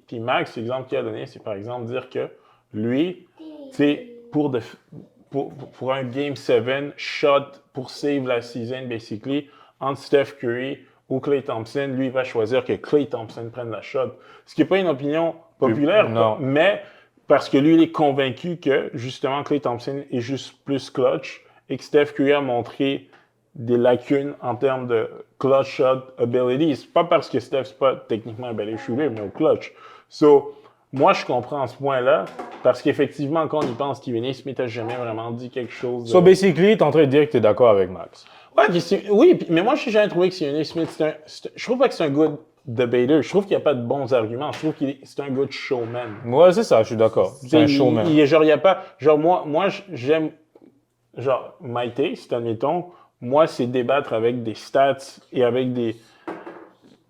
[SPEAKER 1] puis Max, l'exemple qu'il a donné, c'est par exemple dire que lui, tu sais, pour un Game 7 shot pour save la season, basically, entre Steph Curry ou Klay Thompson, lui, il va choisir que Klay Thompson prenne la shot. Ce qui n'est pas une opinion populaire, mais parce que lui, il est convaincu que, justement, Klay Thompson est juste plus clutch et que Steph Curry a montré des lacunes en termes de clutch shot ability. C'est pas parce que Steph, c'est pas techniquement un bel shooter, mais au clutch. So, moi, je comprends ce point-là, parce qu'effectivement, quand on y pense, Stephen A. Smith n'a jamais vraiment dit quelque chose de...
[SPEAKER 2] So, basically, t'es en train de dire que t'es d'accord avec Max.
[SPEAKER 1] Ouais, oui, mais moi, je n'ai jamais trouvé que Stephen A. Smith, je trouve pas que c'est un good debater. Je trouve qu'il n'y a pas de bons arguments. Je trouve que c'est un good showman.
[SPEAKER 2] Ouais, c'est ça, je suis d'accord. C'est un showman.
[SPEAKER 1] Il y a pas... Genre, moi j'aime... Genre, my taste, admettons, moi, c'est débattre avec des stats et avec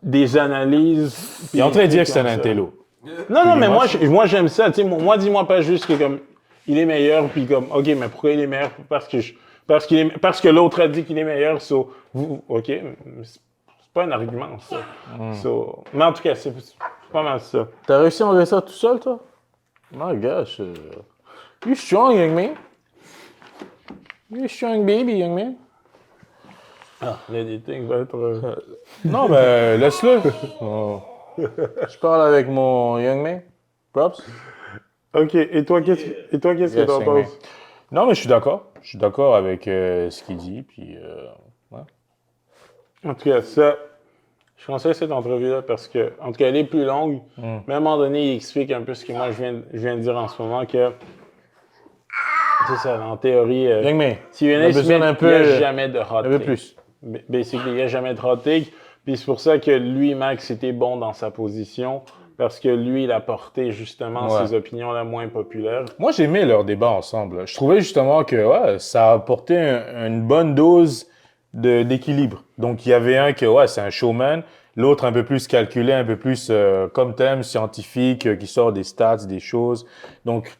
[SPEAKER 1] des analyses.
[SPEAKER 2] Il est en train de dire que c'est un intello.
[SPEAKER 1] Non, mais moi j'aime ça. Tu sais, moi, dis-moi pas juste que comme il est meilleur, puis comme, OK, mais pourquoi il est meilleur? Parce que l'autre a dit qu'il est meilleur, OK, c'est pas un argument, ça. Mais en tout cas, c'est pas mal ça.
[SPEAKER 2] T'as réussi à enlever ça tout seul, toi? My gosh. You strong, young man. You strong baby, young man.
[SPEAKER 1] Ah, l'editing va être...
[SPEAKER 2] Non, mais laisse-le. Je parle avec mon young man. Props.
[SPEAKER 1] OK. Et toi, qu'est-ce que t'en penses?
[SPEAKER 2] Non, mais je suis d'accord. Je suis d'accord avec ce qu'il dit. Puis, ouais.
[SPEAKER 1] En tout cas, ça, je conseille cette entrevue-là parce que, en tout cas, elle est plus longue. Mais à un moment donné, il explique un peu ce que moi, je viens de dire en ce moment, que c'est ça, en théorie.
[SPEAKER 2] Young man,
[SPEAKER 1] Stephen A. Smith, il n'y a jamais de hot take.
[SPEAKER 2] Un peu plus.
[SPEAKER 1] Basically, il n'y a jamais de hot take. Puis c'est pour ça que lui, Max, était bon dans sa position. Parce que lui, il a porté justement ses opinions-là moins populaires.
[SPEAKER 2] Moi, j'aimais leur débat ensemble. Je trouvais justement que ça apportait une bonne dose d'équilibre. Donc, il y avait un que c'est un showman, l'autre un peu plus calculé, un peu plus comme thème scientifique, qui sort des stats, des choses. Donc,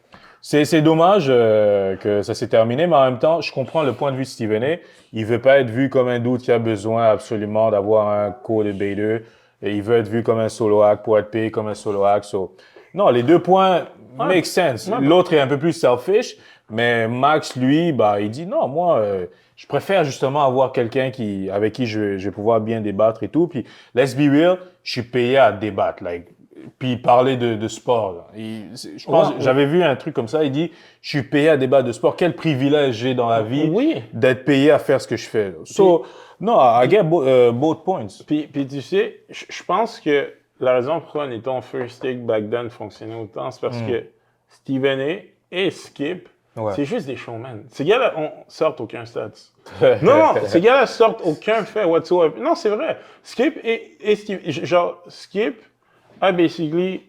[SPEAKER 2] c'est dommage que ça s'est terminé, mais en même temps, je comprends le point de vue de Stephen A. Il veut pas être vu comme un doute qui a besoin absolument d'avoir un co-debater. Et il veut être vu comme un solo act pour être payé comme un solo act. So, non, les 2 points make sense. L'autre est un peu plus selfish, mais Max, lui, bah, il dit non, moi, je préfère justement avoir quelqu'un avec qui je vais pouvoir bien débattre et tout. Puis, let's be real, je suis payé à débattre. Like, puis parler de sport. Là. Je pense, j'avais vu un truc comme ça, il dit, je suis payé à débattre de sport. Quel privilège j'ai dans la vie d'être payé à faire ce que je fais. Là. So, non, I get both points.
[SPEAKER 1] Puis tu sais, je pense que la raison pourquoi, mettons, First Take Back Then fonctionnait autant, c'est parce que Stephen A et Skip, c'est juste des showmen. Ces gars-là sortent aucun stats. non, ces gars-là sortent aucun fait whatsoever. Non, c'est vrai. Skip et Steve, genre, Skip a basically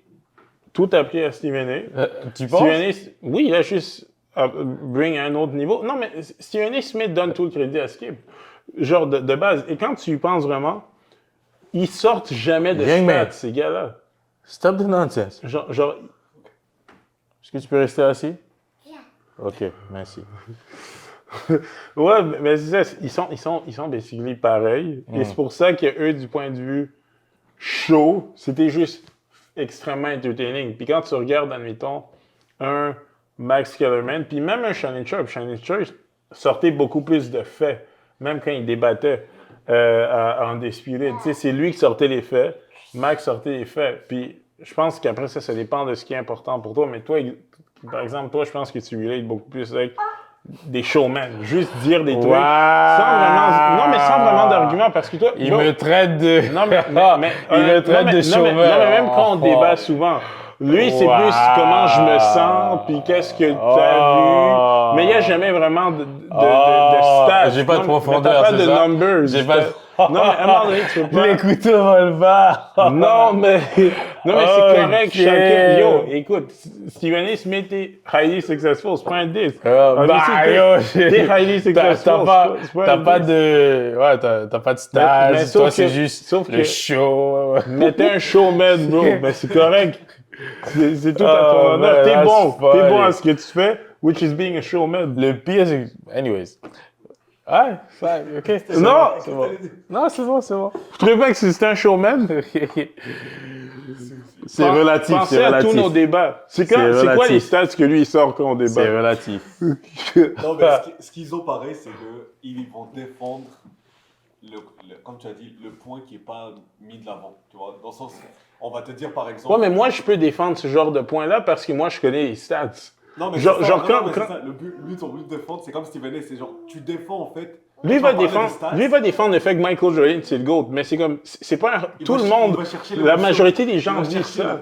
[SPEAKER 1] tout appris à Stephen A.
[SPEAKER 2] Tu penses?
[SPEAKER 1] Stephen A, oui, il a juste bring à un autre niveau. Non, mais Stephen A. Smith donne tout le crédit à Skip. Genre, de base. Et quand tu y penses vraiment, ils sortent jamais de stats, ces gars-là.
[SPEAKER 2] Stop the nonsense.
[SPEAKER 1] Genre,
[SPEAKER 2] est-ce que tu peux rester assis? OK, merci.
[SPEAKER 1] ouais, mais c'est ça, ils sont basically pareils. Et c'est pour ça que eux, du point de vue show, c'était juste extrêmement entertaining. Puis quand tu regardes, admettons, un Max Kellerman, puis même un Shannon Sharpe sortait beaucoup plus de faits, même quand il débattait en Undisputed. Tu sais, c'est lui qui sortait les faits, Max sortait les faits. Puis je pense qu'après ça dépend de ce qui est important pour toi. Mais toi, par exemple, toi, je pense que tu relates beaucoup plus avec des showmen. Juste dire des trucs sans vraiment d'argument. Parce que toi,
[SPEAKER 2] il me traite de...
[SPEAKER 1] Non, mais
[SPEAKER 2] il me traite de showman.
[SPEAKER 1] Non, mais même quand on débat souvent, lui, c'est plus comment je me sens, puis qu'est-ce que tu as vu. Mais il n'y a jamais vraiment de stats.
[SPEAKER 2] J'ai pas de profondeur,
[SPEAKER 1] t'as pas de numbers.
[SPEAKER 2] J'ai pas de...
[SPEAKER 1] Non, mais à un moment donné, tu peux pas...
[SPEAKER 2] Les couteaux vont le faire.
[SPEAKER 1] Non, mais c'est correct. Chacun... Yo, écoute, Stephen A. Smith est highly successful. C'est pas un diss. T'es highly successful.
[SPEAKER 2] T'as pas de stats. Toi, c'est juste le show.
[SPEAKER 1] Mais t'es un showman, bro. Ben, c'est correct. C'est tout à ton honneur. T'es bon à ce que tu fais, which is being a showman.
[SPEAKER 2] Le pire, c'est... Anyways. Ah, ok.
[SPEAKER 1] Non,
[SPEAKER 2] c'est bon. Non, c'est bon.
[SPEAKER 1] Je trouvais pas que c'était un showman.
[SPEAKER 2] C'est relatif.
[SPEAKER 1] Pensez à tous nos débats. C'est quoi les stats que lui il sort quand on débat?
[SPEAKER 2] C'est relatif.
[SPEAKER 3] Non, mais ce qu'ils ont pareil, c'est qu'ils vont défendre, comme tu as dit, le point qui n'est pas mis de l'avant. Tu vois, dans le sens, on va te dire par exemple.
[SPEAKER 1] Ouais, mais moi je peux défendre ce genre de point-là parce que moi je connais les stats.
[SPEAKER 3] Non, mais
[SPEAKER 1] genre quand
[SPEAKER 3] son but de défendre, c'est comme Stephen A. C'est genre, tu défends en fait.
[SPEAKER 1] Lui va défendre le fait que Michael Jordan c'est le GOAT, mais c'est comme, c'est pas tout le monde. La majorité des gens disent ça.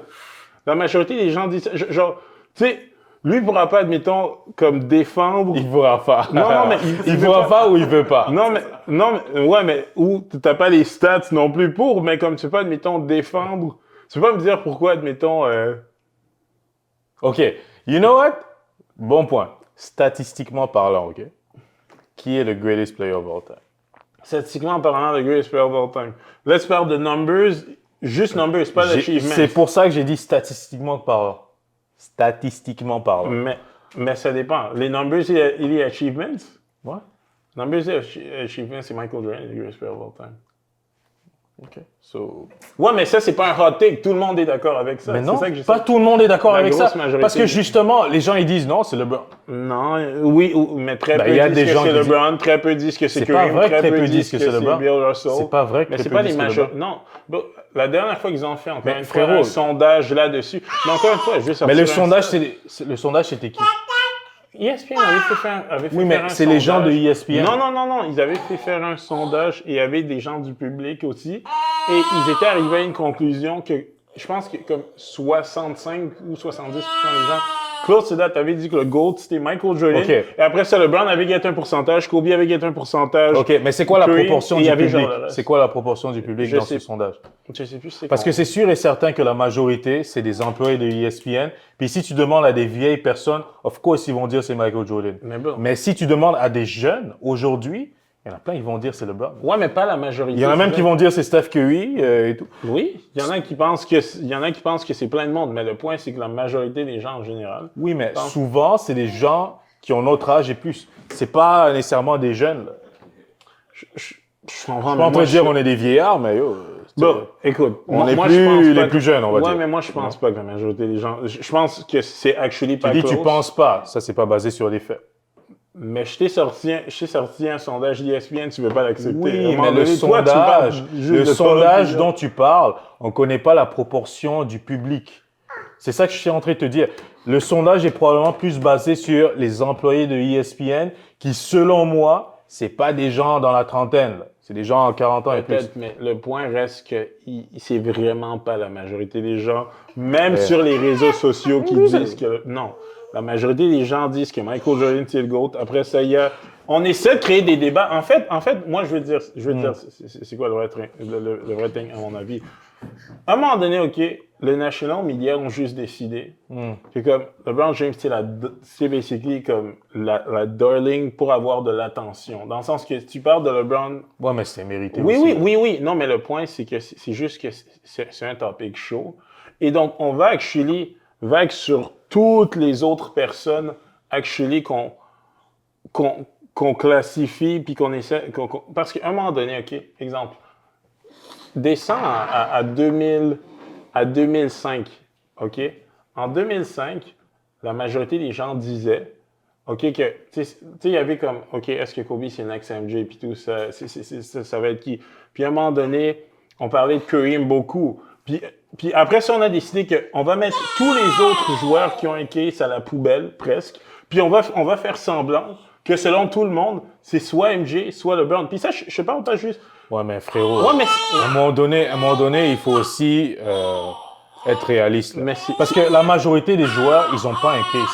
[SPEAKER 1] La majorité des gens disent ça. Genre, tu sais, lui pourra pas, admettons, comme défendre.
[SPEAKER 2] Il pourra pas.
[SPEAKER 1] Non, mais
[SPEAKER 2] il pourra pas ou il veut pas.
[SPEAKER 1] Non, mais ou t'as pas les stats non plus pour, mais comme tu peux pas, admettons, défendre. Tu peux pas me dire pourquoi, admettons.
[SPEAKER 2] Ok. You know what? Bon point. Statistiquement parlant, ok? Qui est le greatest player of all time?
[SPEAKER 1] Statistiquement parlant, le greatest player of all time. Let's parle de numbers. Juste numbers, pas d'achievements.
[SPEAKER 2] C'est pour ça que j'ai dit statistiquement parlant. Statistiquement parlant.
[SPEAKER 1] Mais ça dépend. Les numbers, il y a achievements?
[SPEAKER 2] Ouais.
[SPEAKER 1] Numbers et achievements, c'est Michael Jordan, le greatest player of all time.
[SPEAKER 2] OK. So...
[SPEAKER 1] Ouais, mais ça, c'est pas un hot take. Tout le monde est d'accord avec ça.
[SPEAKER 2] Mais non,
[SPEAKER 1] ça que
[SPEAKER 2] pas tout le monde est d'accord avec ça.
[SPEAKER 1] Majorité.
[SPEAKER 2] Parce que justement, les gens, ils disent non, c'est LeBron.
[SPEAKER 1] Non, oui, mais très peu disent que c'est LeBron, très peu disent que c'est
[SPEAKER 2] Kareem, très peu disent que c'est
[SPEAKER 1] LeBron. Bill Russell.
[SPEAKER 2] C'est pas vrai que
[SPEAKER 1] mais
[SPEAKER 2] très
[SPEAKER 1] c'est
[SPEAKER 2] peu
[SPEAKER 1] pas
[SPEAKER 2] disent
[SPEAKER 1] les majorités. Non, la dernière fois qu'ils ont fait encore une fois un sondage là-dessus. Mais encore une fois, je vais sortir.
[SPEAKER 2] Mais le sondage, c'était qui?
[SPEAKER 1] ESPN avait fait faire un sondage.
[SPEAKER 2] Oui, mais c'est les gens de ESPN.
[SPEAKER 1] Non. Ils avaient fait faire un sondage et il y avait des gens du public aussi. Et ils étaient arrivés à une conclusion que je pense que comme 65 ou 70% des gens, close to that, avaient dit que le GOAT, c'était Michael Jordan. Okay. Et après ça, LeBron avait gagné un pourcentage, Kobe avait gagné un pourcentage.
[SPEAKER 2] OK, mais c'est quoi la proportion du public? C'est quoi la proportion du public dans ce sondage?
[SPEAKER 1] Je sais plus c'est
[SPEAKER 2] Parce que c'est sûr et certain que la majorité, c'est des employés de ESPN. Puis si tu demandes à des vieilles personnes, of course, ils vont dire c'est Michael Jordan. Mais si tu demandes à des jeunes, aujourd'hui, il y en a plein qui vont dire c'est LeBron.
[SPEAKER 1] Ouais, mais pas la majorité.
[SPEAKER 2] Il y en a même qui vont dire c'est Steph Curry et tout.
[SPEAKER 1] Oui, il y en a qui pensent que c'est plein de monde, mais le point c'est que la majorité des gens en général.
[SPEAKER 2] Oui, mais souvent c'est des gens qui ont notre âge et plus. C'est pas nécessairement des jeunes. Là.
[SPEAKER 1] Je comprends.
[SPEAKER 2] Je peux pas te dire on est des vieillards, mais yo.
[SPEAKER 1] Bon, écoute,
[SPEAKER 2] On est
[SPEAKER 1] moi,
[SPEAKER 2] plus
[SPEAKER 1] je pense
[SPEAKER 2] les
[SPEAKER 1] pas
[SPEAKER 2] plus jeunes, on va
[SPEAKER 1] ouais,
[SPEAKER 2] dire.
[SPEAKER 1] mais moi, je pense pas que la majorité des gens... Je pense que c'est actually
[SPEAKER 2] Tu
[SPEAKER 1] pas
[SPEAKER 2] dis
[SPEAKER 1] close.
[SPEAKER 2] tu penses pas, ça c'est pas basé sur les faits.
[SPEAKER 1] Mais je t'ai sorti un sondage d'ESPN, tu veux pas l'accepter. À un
[SPEAKER 2] Oui,
[SPEAKER 1] moment
[SPEAKER 2] mais le
[SPEAKER 1] donné, toi, tu parles
[SPEAKER 2] sondage,
[SPEAKER 1] juste
[SPEAKER 2] le
[SPEAKER 1] de ton
[SPEAKER 2] sondage
[SPEAKER 1] opinion.
[SPEAKER 2] dont tu parles, on connaît pas la proportion du public. C'est ça que je suis en train de te dire. Le sondage est probablement plus basé sur les employés de ESPN qui, selon moi, c'est pas des gens dans la trentaine. Là. C'est des gens en 40 ans et plus.
[SPEAKER 1] Peut-être, mais le point reste que c'est vraiment pas la majorité des gens, même sur les réseaux sociaux, qui disent que... Non, la majorité des gens disent que Michael Jordan, c'est le GOAT. Après ça, on essaie de créer des débats. En fait, moi, je veux dire, c'est quoi le vrai thing, à mon avis? À un moment donné, OK, les national media ont juste décidé que comme LeBron James, c'est basically comme la darling pour avoir de l'attention. Dans le sens que tu parles de LeBron...
[SPEAKER 2] Ouais, mais c'est mérité
[SPEAKER 1] Oui,
[SPEAKER 2] aussi.
[SPEAKER 1] oui. Non, mais le point, c'est que c'est juste que c'est un topic chaud. Et donc, on va actually vague sur toutes les autres personnes actually qu'on classifie puis qu'on essaie... parce qu'à un moment donné, OK, exemple, descends à 2005, OK? En 2005, la majorité des gens disaient, OK, que, tu sais, il y avait comme, OK, est-ce que Kobe, c'est next MJ, puis tout ça, ça va être qui? Puis à un moment donné, on parlait de Kareem beaucoup. Puis après ça, on a décidé qu'on va mettre tous les autres joueurs qui ont un case à la poubelle, presque, puis on va faire semblant que selon tout le monde, c'est soit MJ, soit LeBron. Puis ça, je parle pas juste...
[SPEAKER 2] Ouais, mais frérot,
[SPEAKER 1] Ouais, mais
[SPEAKER 2] à un moment donné, il faut aussi être réaliste. là.
[SPEAKER 1] Mais
[SPEAKER 2] Parce que la majorité des joueurs, ils ont pas un case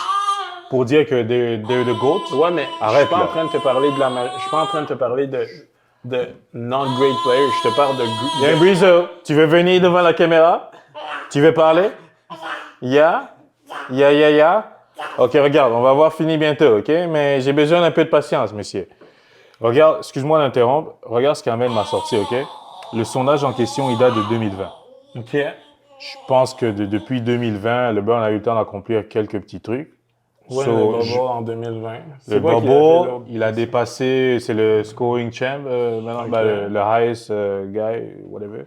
[SPEAKER 2] pour dire que they're the GOAT.
[SPEAKER 1] ouais, mais je
[SPEAKER 2] Arrête,
[SPEAKER 1] suis pas
[SPEAKER 2] là.
[SPEAKER 1] en train de te parler je suis pas en train de te parler de non-great players. Je te parle de...
[SPEAKER 2] Young Breezo, tu veux venir devant la caméra? Tu veux parler? Ya? Ok, regarde, on va avoir fini bientôt, ok? Mais j'ai besoin d'un peu de patience, monsieur. Regarde, excuse-moi d'interrompre. Regarde ce qu'Amel m'a sorti, ok? Le sondage en question, il date de 2020.
[SPEAKER 1] OK.
[SPEAKER 2] Je pense que depuis 2020, LeBron a eu le temps d'accomplir quelques petits trucs.
[SPEAKER 1] Ouais,
[SPEAKER 2] So,
[SPEAKER 1] le Bubble en 2020.
[SPEAKER 2] Le
[SPEAKER 1] C'est quoi qu'il a fait
[SPEAKER 2] Bubble,
[SPEAKER 1] d'autre?
[SPEAKER 2] il a dépassé, c'est le scoring champ, maintenant,
[SPEAKER 1] Ok.
[SPEAKER 2] ben, le highest guy, whatever.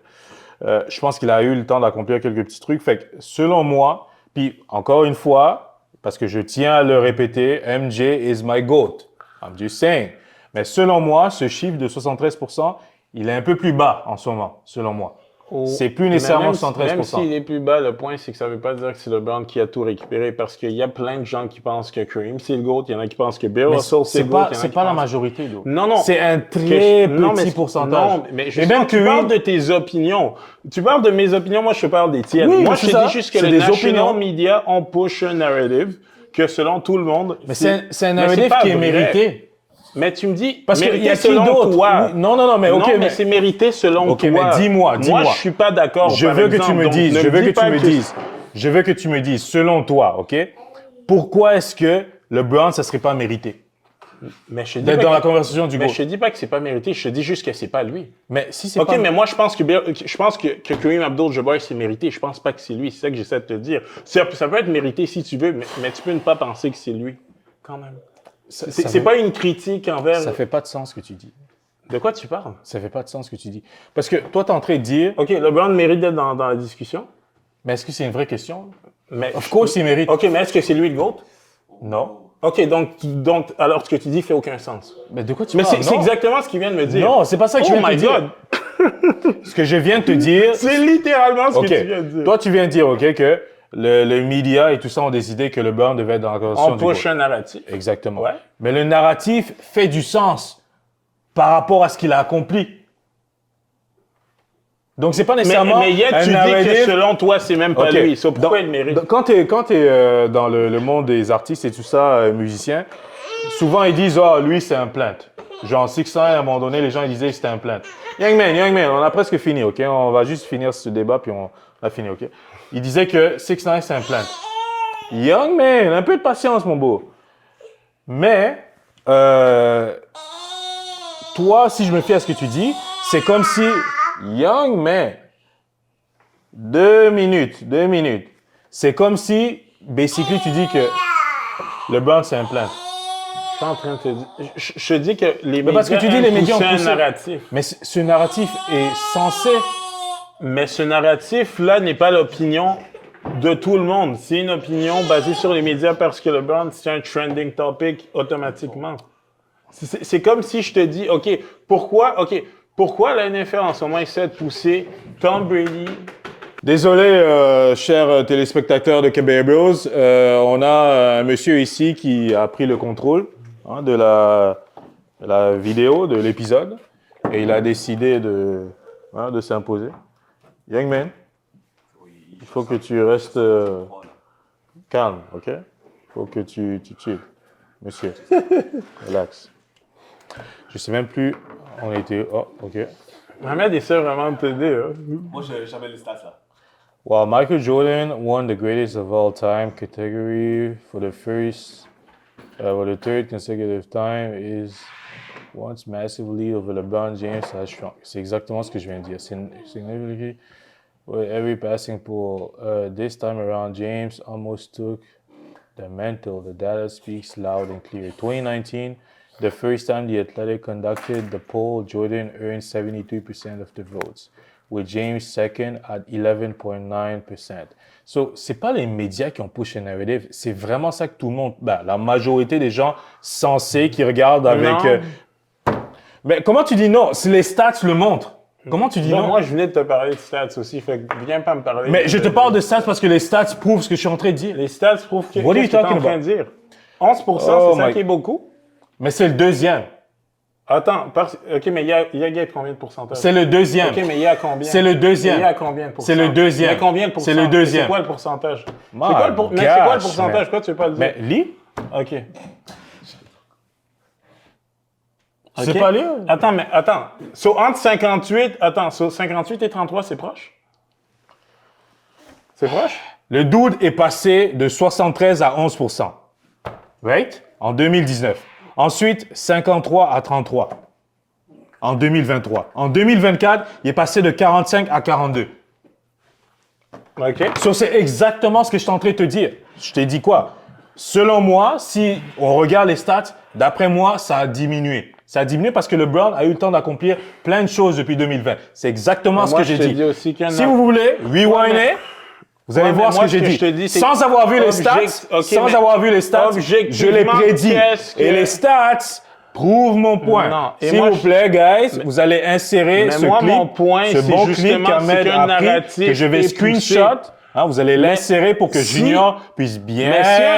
[SPEAKER 2] Je pense qu'il a eu le temps d'accomplir quelques petits trucs. Fait que, selon moi, puis encore une fois, parce que je tiens à le répéter, MJ is my GOAT. I'm just saying. Mais selon moi, ce chiffre de 73%, il est un peu plus bas en ce moment, selon moi. C'est plus nécessairement
[SPEAKER 1] même
[SPEAKER 2] 73%.
[SPEAKER 1] Même s'il est plus bas, le point, c'est que ça veut pas dire que c'est LeBron qui a tout récupéré, parce qu'il y a plein de gens qui pensent que Kareem, c'est le GOAT, il y en a qui pensent que Bill
[SPEAKER 2] Mais
[SPEAKER 1] Russell, c'est
[SPEAKER 2] c'est
[SPEAKER 1] le GOAT.
[SPEAKER 2] pas,
[SPEAKER 1] il y en a
[SPEAKER 2] c'est
[SPEAKER 1] qui
[SPEAKER 2] pas la
[SPEAKER 1] pensent-
[SPEAKER 2] majorité, d'eau.
[SPEAKER 1] Non.
[SPEAKER 2] C'est un très
[SPEAKER 1] Non,
[SPEAKER 2] petit
[SPEAKER 1] mais-
[SPEAKER 2] pourcentage.
[SPEAKER 1] Non, mais
[SPEAKER 2] Et
[SPEAKER 1] justement,
[SPEAKER 2] même
[SPEAKER 1] tu
[SPEAKER 2] Kareem-
[SPEAKER 1] parles de tes opinions. Tu parles de mes opinions, moi, je te parle des tiennes.
[SPEAKER 2] Oui,
[SPEAKER 1] moi,
[SPEAKER 2] mais
[SPEAKER 1] je
[SPEAKER 2] c'est
[SPEAKER 1] te
[SPEAKER 2] ça.
[SPEAKER 1] dis juste que
[SPEAKER 2] C'est
[SPEAKER 1] les
[SPEAKER 2] des
[SPEAKER 1] national
[SPEAKER 2] opinions.
[SPEAKER 1] media ont push un narrative que selon tout le monde...
[SPEAKER 2] Mais c'est un
[SPEAKER 1] mais c'est
[SPEAKER 2] narrative
[SPEAKER 1] pas
[SPEAKER 2] qui est
[SPEAKER 1] vrai.
[SPEAKER 2] mérité.
[SPEAKER 1] Mais tu me dis,
[SPEAKER 2] Parce qu'il
[SPEAKER 1] mérité
[SPEAKER 2] y a qui
[SPEAKER 1] selon
[SPEAKER 2] d'autre?
[SPEAKER 1] toi.
[SPEAKER 2] Oui, non, mais ok,
[SPEAKER 1] non, mais
[SPEAKER 2] mais-
[SPEAKER 1] c'est mérité selon
[SPEAKER 2] Ok,
[SPEAKER 1] toi.
[SPEAKER 2] mais dis-moi.
[SPEAKER 1] Moi, je suis pas d'accord.
[SPEAKER 2] Je
[SPEAKER 1] par
[SPEAKER 2] veux que tu
[SPEAKER 1] exemple.
[SPEAKER 2] me
[SPEAKER 1] Donc,
[SPEAKER 2] dises,
[SPEAKER 1] ne
[SPEAKER 2] je veux
[SPEAKER 1] dis
[SPEAKER 2] que
[SPEAKER 1] pas
[SPEAKER 2] tu me dises, je veux que tu me dises, selon toi, ok, pourquoi est-ce que LeBron, ça serait pas mérité
[SPEAKER 1] Mais je te dis
[SPEAKER 2] d'être
[SPEAKER 1] pas
[SPEAKER 2] dans
[SPEAKER 1] que-
[SPEAKER 2] la conversation du
[SPEAKER 1] Mais
[SPEAKER 2] GOAT?
[SPEAKER 1] je te dis pas que c'est pas mérité, je te dis juste que c'est pas lui.
[SPEAKER 2] Mais si c'est
[SPEAKER 1] Ok,
[SPEAKER 2] pas...
[SPEAKER 1] mais moi je pense que Kareem Abdul-Jabbar c'est mérité. Je pense pas que c'est lui. C'est ça que j'essaie de te dire. Ça peut être mérité si tu veux, mais tu peux ne pas penser que c'est lui. Quand même. C'est pas une critique envers.
[SPEAKER 2] Ça fait pas de sens ce que tu dis.
[SPEAKER 1] De quoi tu parles?
[SPEAKER 2] Ça fait pas de sens ce que tu dis. Parce que toi, t'es en train de dire,
[SPEAKER 1] Ok, LeBron mérite d'être dans la discussion.
[SPEAKER 2] mais est-ce que c'est une vraie question?
[SPEAKER 1] Mais
[SPEAKER 2] Of course, il mérite.
[SPEAKER 1] Ok, mais est-ce que c'est lui le GOAT?
[SPEAKER 2] Non.
[SPEAKER 1] Ok, donc alors ce que tu dis fait aucun sens.
[SPEAKER 2] Mais de quoi tu
[SPEAKER 1] Mais
[SPEAKER 2] parles?
[SPEAKER 1] c'est
[SPEAKER 2] Non.
[SPEAKER 1] exactement ce qu'il vient de me dire.
[SPEAKER 2] Non, c'est pas ça que je
[SPEAKER 1] Oh
[SPEAKER 2] viens de
[SPEAKER 1] my
[SPEAKER 2] te dire.
[SPEAKER 1] God!
[SPEAKER 2] Ce que je viens de te dire,
[SPEAKER 1] C'est littéralement ce
[SPEAKER 2] OK.
[SPEAKER 1] que tu viens de dire.
[SPEAKER 2] Toi, tu viens de dire, OK, que le média et tout ça ont décidé que LeBron devait être dans la conversation
[SPEAKER 1] On
[SPEAKER 2] du
[SPEAKER 1] push
[SPEAKER 2] GOAT.
[SPEAKER 1] un narratif.
[SPEAKER 2] Exactement.
[SPEAKER 1] Ouais.
[SPEAKER 2] Mais le narratif fait du sens par rapport à ce qu'il a accompli. Donc, c'est pas nécessairement
[SPEAKER 1] Mais hier,
[SPEAKER 2] un
[SPEAKER 1] tu dis que
[SPEAKER 2] narratif.
[SPEAKER 1] selon toi, c'est même pas
[SPEAKER 2] OK.
[SPEAKER 1] lui. So, pourquoi
[SPEAKER 2] Donc,
[SPEAKER 1] il mérite?
[SPEAKER 2] donc, quand tu es, dans le monde des artistes et tout ça, musiciens, souvent ils disent « Ah, lui, c'est un plainte ». Genre, 6 à un moment donné, les gens ils disaient que c'était un plainte. Young man, on a presque fini, OK? On va juste finir ce débat, puis on a fini, OK? Il disait que 6 ix c'est un plainte. Young man, un peu de patience, mon beau. Mais, toi, si je me fie à ce que tu dis, c'est comme si, young man, 2 minutes. C'est comme si, basically, tu dis que LeBron, c'est un plainte.
[SPEAKER 1] Je suis en train de te dire. Je te dis que les
[SPEAKER 2] Mais
[SPEAKER 1] médias
[SPEAKER 2] parce que tu dis les médias ont
[SPEAKER 1] poussé un
[SPEAKER 2] poussé.
[SPEAKER 1] narratif.
[SPEAKER 2] Mais ce narratif est censé
[SPEAKER 1] Mais ce narratif-là n'est pas l'opinion de tout le monde. C'est une opinion basée sur les médias parce que LeBron, c'est un trending topic automatiquement. C'est comme si je te dis, OK, pourquoi la NFL en ce moment essaie de pousser Tom Brady?
[SPEAKER 2] Désolé, chers téléspectateurs de Québec Bros, on a un monsieur ici qui a pris le contrôle de la vidéo, de l'épisode, et il a décidé de s'imposer. Young man, il faut que tu restes calme, OK? Il faut que tu chill. Monsieur, relax. Je sais même plus, on était... Oh, OK.
[SPEAKER 1] Mohamed essaie vraiment de t'aider. Hein?
[SPEAKER 3] Moi, j'avais les stats là.
[SPEAKER 2] Well, Michael Jordan won the greatest of all time category for the third consecutive time is once massive lead over LeBron James has shrunk. C'est exactement ce que je viens de dire. Significantly, with every passing pool, this time around, James almost took the mantle. The data speaks loud and clear. 2019, the first time the Athletic conducted the poll, Jordan earned 72% of the votes, with James second at 11.9%. So, c'est pas les médias qui ont push un narrative, c'est vraiment ça que tout le monde, la majorité des gens sensés qui regardent avec... Mais comment tu dis non? Si les stats le montrent. Comment tu dis non?
[SPEAKER 1] Moi, je venais de te parler de stats aussi, fait que viens pas me parler.
[SPEAKER 2] Mais je te parle de stats parce que les stats prouvent ce que je suis en train de dire.
[SPEAKER 1] Les stats prouvent que
[SPEAKER 2] What are you
[SPEAKER 1] qu'est-ce que tu es en
[SPEAKER 2] talking
[SPEAKER 1] train de dire. 11%, c'est ça qui est beaucoup?
[SPEAKER 2] Mais c'est le deuxième.
[SPEAKER 1] Attends, OK, mais il y a gagné combien de pourcentage?
[SPEAKER 2] C'est le deuxième.
[SPEAKER 1] OK, mais il y a combien?
[SPEAKER 2] C'est le deuxième.
[SPEAKER 1] Il y a combien de pourcents?
[SPEAKER 2] C'est le deuxième.
[SPEAKER 1] Il y a combien de pourcents?
[SPEAKER 2] C'est le deuxième.
[SPEAKER 1] C'est quoi le pourcentage?
[SPEAKER 2] My
[SPEAKER 1] C'est quoi le pourcentage?
[SPEAKER 2] man.
[SPEAKER 1] Pourquoi tu veux pas le dire?
[SPEAKER 2] Mais lis.
[SPEAKER 1] OK.
[SPEAKER 2] C'est pas lire.
[SPEAKER 1] Attends. Entre 58 et 33, c'est proche? C'est proche?
[SPEAKER 2] Le dude est passé de 73 à 11%. Right? En 2019. Ensuite, 53 à 33. En 2023. En 2024, il est passé de 45 à 42.
[SPEAKER 1] OK.
[SPEAKER 2] So, c'est exactement ce que je suis en train de te dire. Je t'ai dit quoi? Selon moi, si on regarde les stats, d'après moi, ça a diminué. Ça a diminué parce que LeBron a eu le temps d'accomplir plein de choses depuis 2020. C'est exactement ce que j'ai dit. Si vous voulez, rewinder, vous allez voir ce que j'ai dit. Sans avoir vu les stats, je l'ai prédit. Et les stats prouvent mon point. S'il vous plaît, guys, vous allez insérer ce clip,
[SPEAKER 1] mon point,
[SPEAKER 2] ce bon clip qu'Ahmed a pris, que je vais screenshot. Vous allez l'insérer pour que Junior puisse bien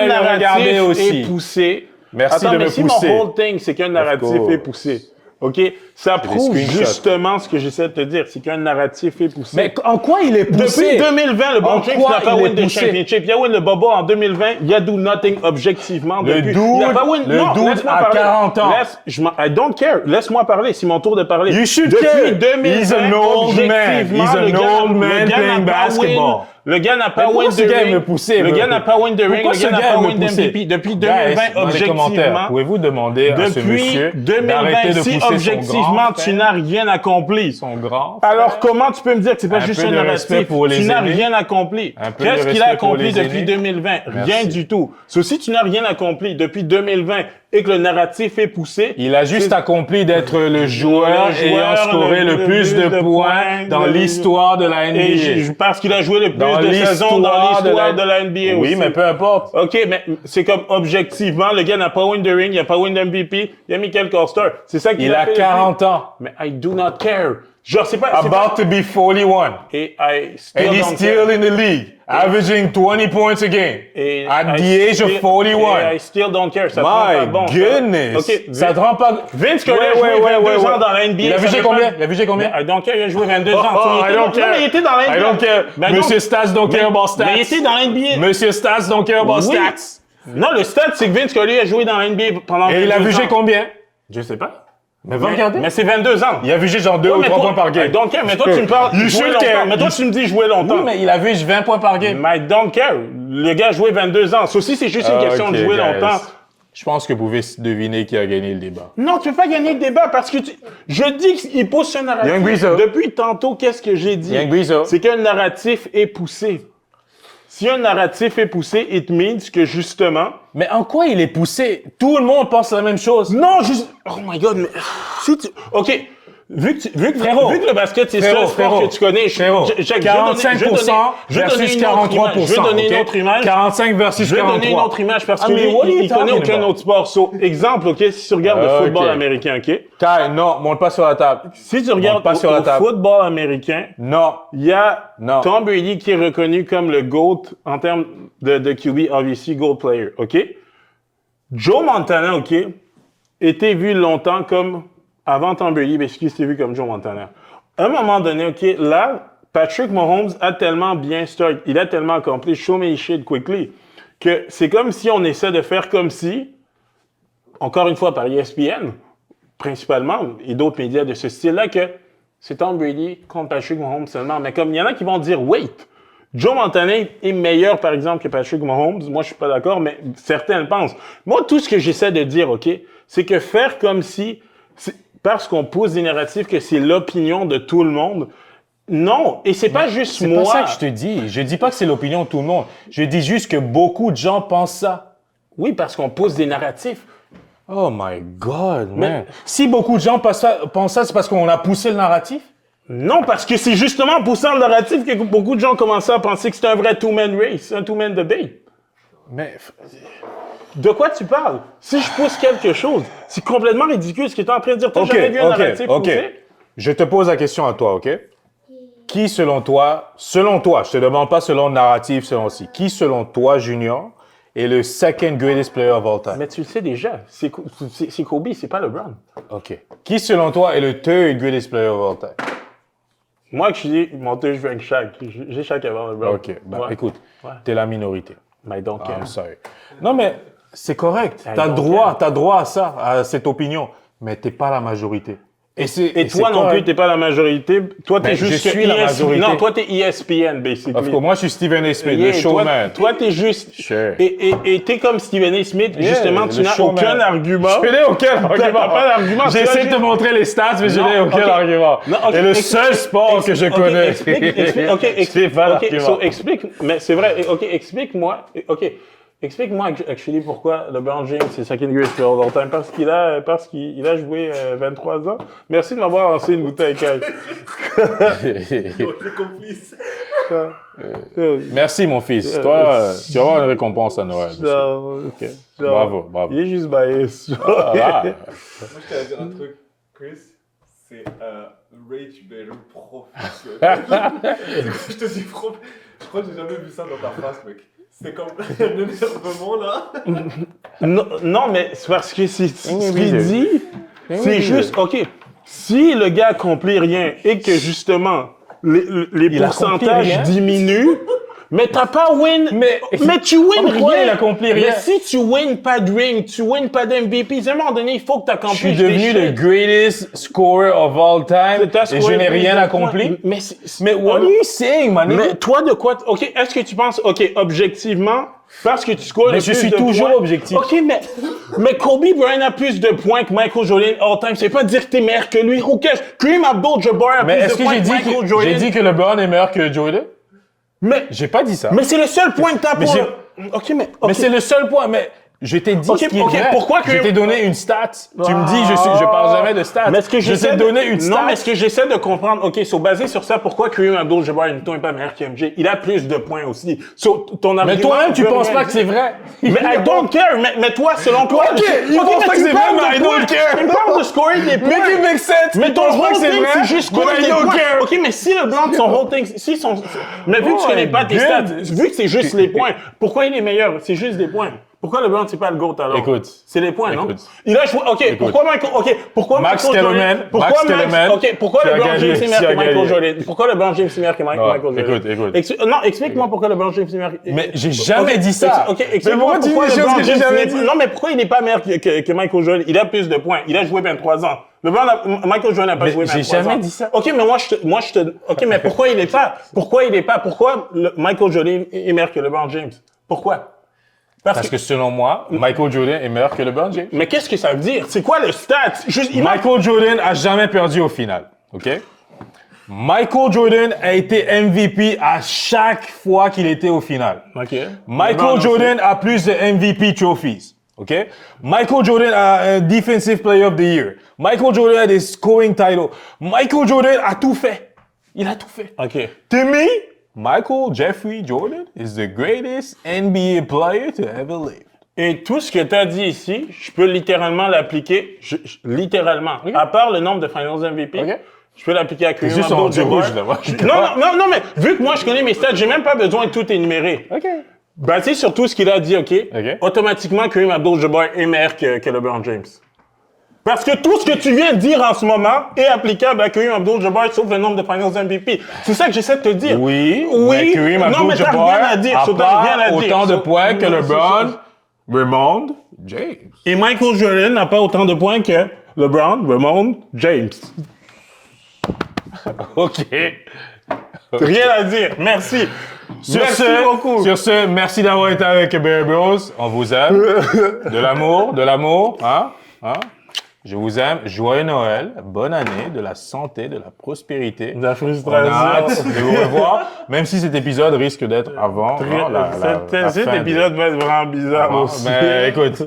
[SPEAKER 2] le regarder aussi.
[SPEAKER 1] Poussé,
[SPEAKER 2] merci de me pousser.
[SPEAKER 1] Si mon whole thing, c'est qu'un narratif est poussé, OK? Ça prouve justement ce que j'essaie de te dire, c'est qu'un narratif est poussé.
[SPEAKER 2] Mais en quoi il est poussé?
[SPEAKER 1] Depuis 2020, le Bon James n'a pas win de championship. Il a win le Bobo en 2020. Il a do nothing objectivement depuis.
[SPEAKER 2] Il a pas win. Le dude a 40 ans.
[SPEAKER 1] I don't care. Laisse-moi parler. C'est mon tour de parler.
[SPEAKER 2] You should
[SPEAKER 1] depuis
[SPEAKER 2] care.
[SPEAKER 1] 2020,
[SPEAKER 2] He's an old man. He's an old man playing basketball.
[SPEAKER 1] Le gars n'a pas win de ring. Le gars n'a pas win de ring. Le gars n'a pas win d'MVP. Depuis 2020, objectivement.
[SPEAKER 2] Pouvez-vous demander à ce monsieur d'arrêter de pousser
[SPEAKER 1] objectivement, tu n'as rien accompli.
[SPEAKER 2] Son grand.
[SPEAKER 1] Alors, comment tu peux me dire que c'est pas juste un narratif? Tu n'as rien accompli. Qu'est-ce qu'il a accompli depuis 2020? Rien du tout. Si tu n'as rien accompli depuis 2020 et que le narratif est poussé...
[SPEAKER 2] Il a juste accompli d'être le joueur ayant scoré le plus de points dans l'histoire de la NBA.
[SPEAKER 1] Parce qu'il a joué le plus de saisons dans l'histoire de la NBA aussi.
[SPEAKER 2] Oui, mais peu importe.
[SPEAKER 1] OK, mais c'est comme objectivement, le gars n'a pas win de ring, il n'a pas win d'MVP, il a mis quelques All-Stars. C'est ça qu'il
[SPEAKER 2] a fait. Il a 40 ans.
[SPEAKER 1] Mais I do not care. Genre, c'est pas...
[SPEAKER 2] About to be 41.
[SPEAKER 1] Et I still
[SPEAKER 2] And he's still in the league, averaging 20 points a game. At the age of 41.
[SPEAKER 1] I still don't care. Ça
[SPEAKER 2] My goodness.
[SPEAKER 1] Okay,
[SPEAKER 2] ça te rend pas...
[SPEAKER 1] Vince Curry a joué 22 ans dans la NBA.
[SPEAKER 2] Il a vigé combien? Il a vigé combien?
[SPEAKER 1] I don't care, il a joué 22 ans.
[SPEAKER 2] I don't care.
[SPEAKER 1] Non, mais il était dans la NBA.
[SPEAKER 2] I don't care. Monsieur Stats don't care about stats.
[SPEAKER 1] Mais il était dans la NBA.
[SPEAKER 2] Monsieur Stats don't care about stats.
[SPEAKER 1] Non, le stat, c'est que Vince Curry a joué dans la NBA pendant 22 ans.
[SPEAKER 2] Et il a vigé combien?
[SPEAKER 1] Je sais pas.
[SPEAKER 2] Mais va regarder.
[SPEAKER 1] Mais c'est 22 ans.
[SPEAKER 2] Il a vigé genre 2 ou 3 points par game.
[SPEAKER 1] I don't care. Mais toi, tu me parles jouer longtemps. Mais toi, tu me dis jouer longtemps.
[SPEAKER 2] Oui, mais il a vigé 20 points par game.
[SPEAKER 1] Mais I don't care. Le gars a joué 22 ans. Ceci, c'est juste une question de jouer longtemps.
[SPEAKER 2] Je pense que vous pouvez deviner qui a gagné le débat.
[SPEAKER 1] Non, tu peux pas gagner le débat parce que je dis qu'il pousse un narratif. Depuis tantôt, qu'est-ce que j'ai dit? C'est qu'un narratif est poussé. Si un narratif est poussé, it means que justement...
[SPEAKER 2] Mais en quoi il est poussé? Tout le monde pense la même chose.
[SPEAKER 1] Non, juste... Oh my God, mais... OK, Vu que
[SPEAKER 2] Frérot.
[SPEAKER 1] vu que le basket, c'est le seul sport que tu connais,
[SPEAKER 2] Frérot, 45% versus 43%.
[SPEAKER 1] Je vais donner une
[SPEAKER 2] ok?
[SPEAKER 1] autre image.
[SPEAKER 2] 45 versus
[SPEAKER 1] Je vais
[SPEAKER 2] 43.
[SPEAKER 1] donner une autre image parce
[SPEAKER 2] Ah,
[SPEAKER 1] que
[SPEAKER 2] mais
[SPEAKER 1] lui,
[SPEAKER 2] what are you
[SPEAKER 1] il connaît
[SPEAKER 2] talking
[SPEAKER 1] aucun
[SPEAKER 2] about?
[SPEAKER 1] autre sport. So, exemple, OK, si tu regardes le football
[SPEAKER 2] Ok.
[SPEAKER 1] américain, OK?
[SPEAKER 2] Kai, non, monte pas sur la table.
[SPEAKER 1] Si tu regardes
[SPEAKER 2] pas sur la
[SPEAKER 1] au
[SPEAKER 2] table.
[SPEAKER 1] football américain,
[SPEAKER 2] Non.
[SPEAKER 1] il y a
[SPEAKER 2] Non.
[SPEAKER 1] Tom Brady qui est reconnu comme le GOAT en termes de QB, obviously, GOAT player, OK? Joe Montana, OK, était vu longtemps comme, avant Tom Brady, mais c'était vu comme Joe Montana. À un moment donné, OK, là, Patrick Mahomes a tellement bien start, il a tellement accompli so many shit quickly, que c'est comme si on essaie de faire comme si, encore une fois par ESPN, principalement, et d'autres médias de ce style-là, que c'est Tom Brady contre Patrick Mahomes seulement. Mais comme il y en a qui vont dire, wait, Joe Montana est meilleur, par exemple, que Patrick Mahomes. Moi, je suis pas d'accord, mais certains le pensent. Moi, tout ce que j'essaie de dire, OK, c'est que faire comme si, parce qu'on pousse des narratifs que c'est l'opinion de tout le monde, non. Et c'est pas juste
[SPEAKER 2] C'est
[SPEAKER 1] moi.
[SPEAKER 2] pas ça que je te dis. Je dis pas que c'est l'opinion de tout le monde. Je dis juste que beaucoup de gens pensent ça.
[SPEAKER 1] Oui, parce qu'on pousse des narratifs.
[SPEAKER 2] Oh my God, man. Si beaucoup de gens pensent ça, c'est parce qu'on a poussé le narratif?
[SPEAKER 1] Non, parce que c'est justement en poussant le narratif que beaucoup de gens commencent à penser que c'est un vrai two-man race, un two-man debate.
[SPEAKER 2] Mais
[SPEAKER 1] De quoi tu parles? Si je pousse quelque chose, c'est complètement ridicule ce que tu es en train de dire. T'as jamais vu un narratif poussé?
[SPEAKER 2] Je te pose la question à toi, OK? Qui, selon toi, je te demande pas selon le narratif, selon aussi, qui, selon toi, Junior, est le second greatest player of all time?
[SPEAKER 1] Mais tu le sais déjà, c'est Kobe, c'est pas LeBron.
[SPEAKER 2] OK. Qui, selon toi, est le third greatest player of all time?
[SPEAKER 1] Moi, je dis, mon deux, je veux avec Shaq. J'ai Shaq avant LeBron.
[SPEAKER 2] OK. Ben,
[SPEAKER 1] Ouais.
[SPEAKER 2] écoute,
[SPEAKER 1] Ouais.
[SPEAKER 2] t'es la minorité.
[SPEAKER 1] Mais donc,
[SPEAKER 2] I'm sorry. Non, mais c'est correct.
[SPEAKER 1] I
[SPEAKER 2] T'as
[SPEAKER 1] don't
[SPEAKER 2] droit à ça, à cette opinion. Mais t'es pas la majorité. Et
[SPEAKER 1] Et toi non plus, t'es pas la majorité. Toi, t'es
[SPEAKER 2] Ben,
[SPEAKER 1] juste
[SPEAKER 2] je suis la majorité.
[SPEAKER 1] Non, toi, t'es ESPN, basically.
[SPEAKER 2] Parce que moi, je suis Stephen A. Smith,
[SPEAKER 1] Yeah,
[SPEAKER 2] le showman.
[SPEAKER 1] Toi, t'es juste...
[SPEAKER 2] Sure.
[SPEAKER 1] Et t'es comme Stephen A. Smith, justement, tu
[SPEAKER 2] le
[SPEAKER 1] n'as
[SPEAKER 2] showman.
[SPEAKER 1] aucun argument.
[SPEAKER 2] Je n'ai aucun argument.
[SPEAKER 1] T'as pas d'argument.
[SPEAKER 2] J'essaie de te montrer les stats, mais je
[SPEAKER 1] Non,
[SPEAKER 2] n'ai aucun
[SPEAKER 1] ok.
[SPEAKER 2] argument.
[SPEAKER 1] Non, ok,
[SPEAKER 2] Et le seul sport que je connais. C'est pas l'argument.
[SPEAKER 1] Explique, mais c'est vrai, ok, explique-moi, actually, pourquoi LeBron James c'est second greatest player of all time, parce qu'il a joué 23 ans. Merci de m'avoir lancé une bouteille, Kyle.
[SPEAKER 3] Les complices.
[SPEAKER 2] Merci, mon fils. Toi, tu vas avoir une récompense à Noël.
[SPEAKER 1] Ok.
[SPEAKER 2] Bravo.
[SPEAKER 1] Il est juste biased.
[SPEAKER 2] Ah,
[SPEAKER 3] Moi, je t'allais dire un truc, Chris. C'est Rage Bader professionnel. Je te dis, je crois que j'ai jamais vu ça dans ta face, mec. C'était comme un énervement, là.
[SPEAKER 1] Non, mais c'est parce que c'est ce qu'il dit. C'est juste, ok, si le gars accomplit rien et que justement les
[SPEAKER 2] Il accomplit
[SPEAKER 1] pourcentages
[SPEAKER 2] rien?
[SPEAKER 1] diminuent, mais t'as pas win. Mais tu win
[SPEAKER 2] Pourquoi
[SPEAKER 1] rien.
[SPEAKER 2] il accomplit rien?
[SPEAKER 1] Mais si tu win pas de ring, tu win pas d'MVP, à un moment donné, il faut que
[SPEAKER 2] Je
[SPEAKER 1] t'accomplisses
[SPEAKER 2] suis
[SPEAKER 1] des
[SPEAKER 2] devenu le
[SPEAKER 1] shit.
[SPEAKER 2] greatest scorer of all time
[SPEAKER 1] T'as
[SPEAKER 2] et je
[SPEAKER 1] scoré
[SPEAKER 2] n'ai
[SPEAKER 1] plus
[SPEAKER 2] rien
[SPEAKER 1] de
[SPEAKER 2] accompli.
[SPEAKER 1] points. Mais
[SPEAKER 2] What are you saying, man?
[SPEAKER 1] Mais toi, de quoi... OK, est-ce que tu penses... OK, objectivement, parce que tu scores
[SPEAKER 2] Mais
[SPEAKER 1] le
[SPEAKER 2] je
[SPEAKER 1] plus
[SPEAKER 2] suis
[SPEAKER 1] de
[SPEAKER 2] toujours
[SPEAKER 1] points-
[SPEAKER 2] objectif.
[SPEAKER 1] OK, mais Kobe Bryant a plus de points que Michael Jordan all-time. C'est pas dire que t'es meilleur que lui. Who cares? Kareem Abdul-Jabbar a
[SPEAKER 2] Mais
[SPEAKER 1] plus
[SPEAKER 2] est-ce
[SPEAKER 1] de
[SPEAKER 2] que
[SPEAKER 1] points
[SPEAKER 2] j'ai
[SPEAKER 1] que
[SPEAKER 2] dit
[SPEAKER 1] Michael Jordan.
[SPEAKER 2] j'ai dit que LeBron est meilleur que Jordan?
[SPEAKER 1] Mais
[SPEAKER 2] J'ai pas dit ça.
[SPEAKER 1] c'est le seul point que t'as
[SPEAKER 2] Mais
[SPEAKER 1] pour...
[SPEAKER 2] j'ai-
[SPEAKER 1] OK, mais...
[SPEAKER 2] Mais c'est le seul point. Mais je t'ai dit
[SPEAKER 1] Ok,
[SPEAKER 2] ce qui est
[SPEAKER 1] ok,
[SPEAKER 2] vrai.
[SPEAKER 1] pourquoi que-
[SPEAKER 2] Je t'ai donné une stat. Tu me dis, je parle jamais de stats.
[SPEAKER 1] Mais est-ce que
[SPEAKER 2] je
[SPEAKER 1] j'essaie
[SPEAKER 2] t'ai
[SPEAKER 1] de-
[SPEAKER 2] donné une stat.
[SPEAKER 1] Non, mais ce que j'essaie de comprendre, OK, basé sur ça, pourquoi Kareem Abdul-Jabbar n'est pas meilleur que MJ? Il a plus de points aussi. Ton argument
[SPEAKER 2] Mais toi-même, tu
[SPEAKER 1] veut
[SPEAKER 2] penses
[SPEAKER 1] rien
[SPEAKER 2] pas que c'est
[SPEAKER 1] dire.
[SPEAKER 2] vrai.
[SPEAKER 1] Mais I don't care. Mais toi, selon toi...
[SPEAKER 2] Ok, il pense pas que c'est vrai, mais I don't care.
[SPEAKER 1] Il parle de scorer des points.
[SPEAKER 2] Make it make sense.
[SPEAKER 1] Mais
[SPEAKER 2] Il
[SPEAKER 1] ton
[SPEAKER 2] pense pas
[SPEAKER 1] whole
[SPEAKER 2] que c'est
[SPEAKER 1] thing,
[SPEAKER 2] vrai,
[SPEAKER 1] c'est juste
[SPEAKER 2] but
[SPEAKER 1] scorer
[SPEAKER 2] I
[SPEAKER 1] des
[SPEAKER 2] don't
[SPEAKER 1] points.
[SPEAKER 2] care.
[SPEAKER 1] OK, mais si le blanc de son whole thing... Mais vu que tu connais pas tes stats, vu que c'est juste les points, pourquoi il est meilleur? C'est juste des points. Pourquoi LeBron, c'est pas le GOAT alors?
[SPEAKER 2] Écoute.
[SPEAKER 1] C'est les points, non?
[SPEAKER 2] Écoute.
[SPEAKER 1] Il a joué... OK, pourquoi
[SPEAKER 2] Max
[SPEAKER 1] Michael Jordan...
[SPEAKER 2] Kellerman,
[SPEAKER 1] Pourquoi
[SPEAKER 2] Max Kellerman,
[SPEAKER 1] OK, pourquoi
[SPEAKER 2] tu as
[SPEAKER 1] LeBron
[SPEAKER 2] gagné,
[SPEAKER 1] James est meilleur
[SPEAKER 2] tu as
[SPEAKER 1] que Michael
[SPEAKER 2] gagné.
[SPEAKER 1] Jordan? Pourquoi LeBron James est meilleur que Michael Jordan?
[SPEAKER 2] écoute.
[SPEAKER 1] Non, explique-moi pourquoi LeBron James est meilleur.
[SPEAKER 2] Mais j'ai jamais dit ça.
[SPEAKER 1] OK,
[SPEAKER 2] Mais
[SPEAKER 1] explique-moi
[SPEAKER 2] pourquoi tu dis
[SPEAKER 1] pourquoi
[SPEAKER 2] des choses
[SPEAKER 1] LeBron
[SPEAKER 2] que j'ai
[SPEAKER 1] James
[SPEAKER 2] jamais
[SPEAKER 1] n'est-
[SPEAKER 2] dit?
[SPEAKER 1] Non, mais pourquoi il n'est pas meilleur que Michael Jordan? Il a plus de points. Il a joué 23 ans. Michael Jordan n'a pas
[SPEAKER 2] Mais
[SPEAKER 1] joué 23 ans.
[SPEAKER 2] j'ai jamais dit ça.
[SPEAKER 1] OK, mais moi, je te... OK, mais pourquoi il n'est pas? Pourquoi Michael Jordan est meilleur que LeBron James? Pourquoi?
[SPEAKER 2] Parce que selon moi, Michael Jordan est meilleur que LeBron James.
[SPEAKER 1] Mais qu'est-ce que ça veut dire? C'est quoi le stat?
[SPEAKER 2] Michael Jordan a jamais perdu au final. OK? Michael Jordan a été MVP à chaque fois qu'il était au final.
[SPEAKER 1] OK.
[SPEAKER 2] Michael Jordan a plus de MVP trophies. OK? Michael Jordan a un Defensive Player of the Year. Michael Jordan a des scoring titles. Michael Jordan a tout fait. Il a tout fait.
[SPEAKER 1] OK.
[SPEAKER 2] To me, Michael Jeffrey Jordan is the greatest NBA player to ever live.
[SPEAKER 1] Et tout ce que tu as dit ici, je peux littéralement l'appliquer. Littéralement. À part le nombre de Finals MVP,
[SPEAKER 2] OK.
[SPEAKER 1] je peux l'appliquer à Kareem
[SPEAKER 2] juste en
[SPEAKER 1] Abdul-Jabbar.
[SPEAKER 2] rouge, là, moi.
[SPEAKER 1] Non, mais vu que moi, je connais mes stats, j'ai même pas besoin de tout énumérer.
[SPEAKER 2] OK.
[SPEAKER 1] Basé sur tout ce qu'il a dit, OK? Automatiquement, Kareem Abdul-Jabbar est meilleur que LeBron James. Parce que tout ce que tu viens de dire en ce moment est applicable à Kareem Abdul-Jabbar, sauf le nombre de Finals MVP. C'est ça que j'essaie de te dire.
[SPEAKER 2] Oui,
[SPEAKER 1] Oui.
[SPEAKER 2] mais Kareem
[SPEAKER 1] Non, mais t'as
[SPEAKER 2] Abdul-Jabbar
[SPEAKER 1] rien à dire.
[SPEAKER 2] a
[SPEAKER 1] So, t'as rien à
[SPEAKER 2] pas
[SPEAKER 1] dire.
[SPEAKER 2] autant de
[SPEAKER 1] So,
[SPEAKER 2] points que
[SPEAKER 1] non,
[SPEAKER 2] LeBron, Raymond, James.
[SPEAKER 1] Et Michael Jordan n'a pas autant de points que LeBron, Raymond, James.
[SPEAKER 2] OK.
[SPEAKER 1] Rien à dire. Merci. Merci beaucoup.
[SPEAKER 2] Sur ce, merci d'avoir été avec Bear Bros. On vous aime. De l'amour, hein? Je vous aime. Joyeux Noël, bonne année, de la santé, de la prospérité.
[SPEAKER 1] De la
[SPEAKER 2] On a
[SPEAKER 1] frustration.
[SPEAKER 2] hâte de vous revoir, même si cet épisode risque d'être avant la
[SPEAKER 1] Cet
[SPEAKER 2] fin
[SPEAKER 1] épisode va être vraiment bizarre aussi.
[SPEAKER 2] Mais écoute,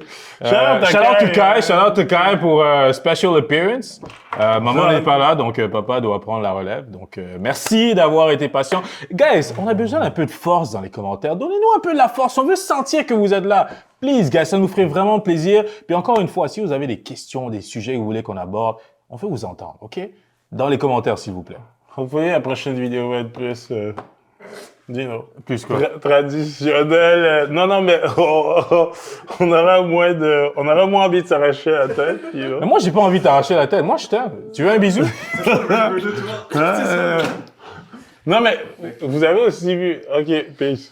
[SPEAKER 2] shout out to Kai pour special appearance. Maman n'est pas là, donc papa doit prendre la relève. Donc merci d'avoir été patient. Guys, on a besoin d'un peu de force dans les commentaires. Donnez-nous un peu de la force. On veut sentir que vous êtes là. Please, guys, ça nous ferait vraiment plaisir. Puis encore une fois, si vous avez des questions, des sujets que vous voulez qu'on aborde, on veut vous entendre, OK? Dans les commentaires, s'il vous plaît.
[SPEAKER 1] Vous voyez, la prochaine vidéo va être plus...
[SPEAKER 2] Plus quoi?
[SPEAKER 1] Traditionnel. Non, mais on aura moins envie de s'arracher la tête.
[SPEAKER 2] Mais moi, j'ai pas envie de t'arracher la tête. Moi, je t'aime. Tu veux un bisou?
[SPEAKER 1] Non, mais vous avez aussi vu... OK, peace.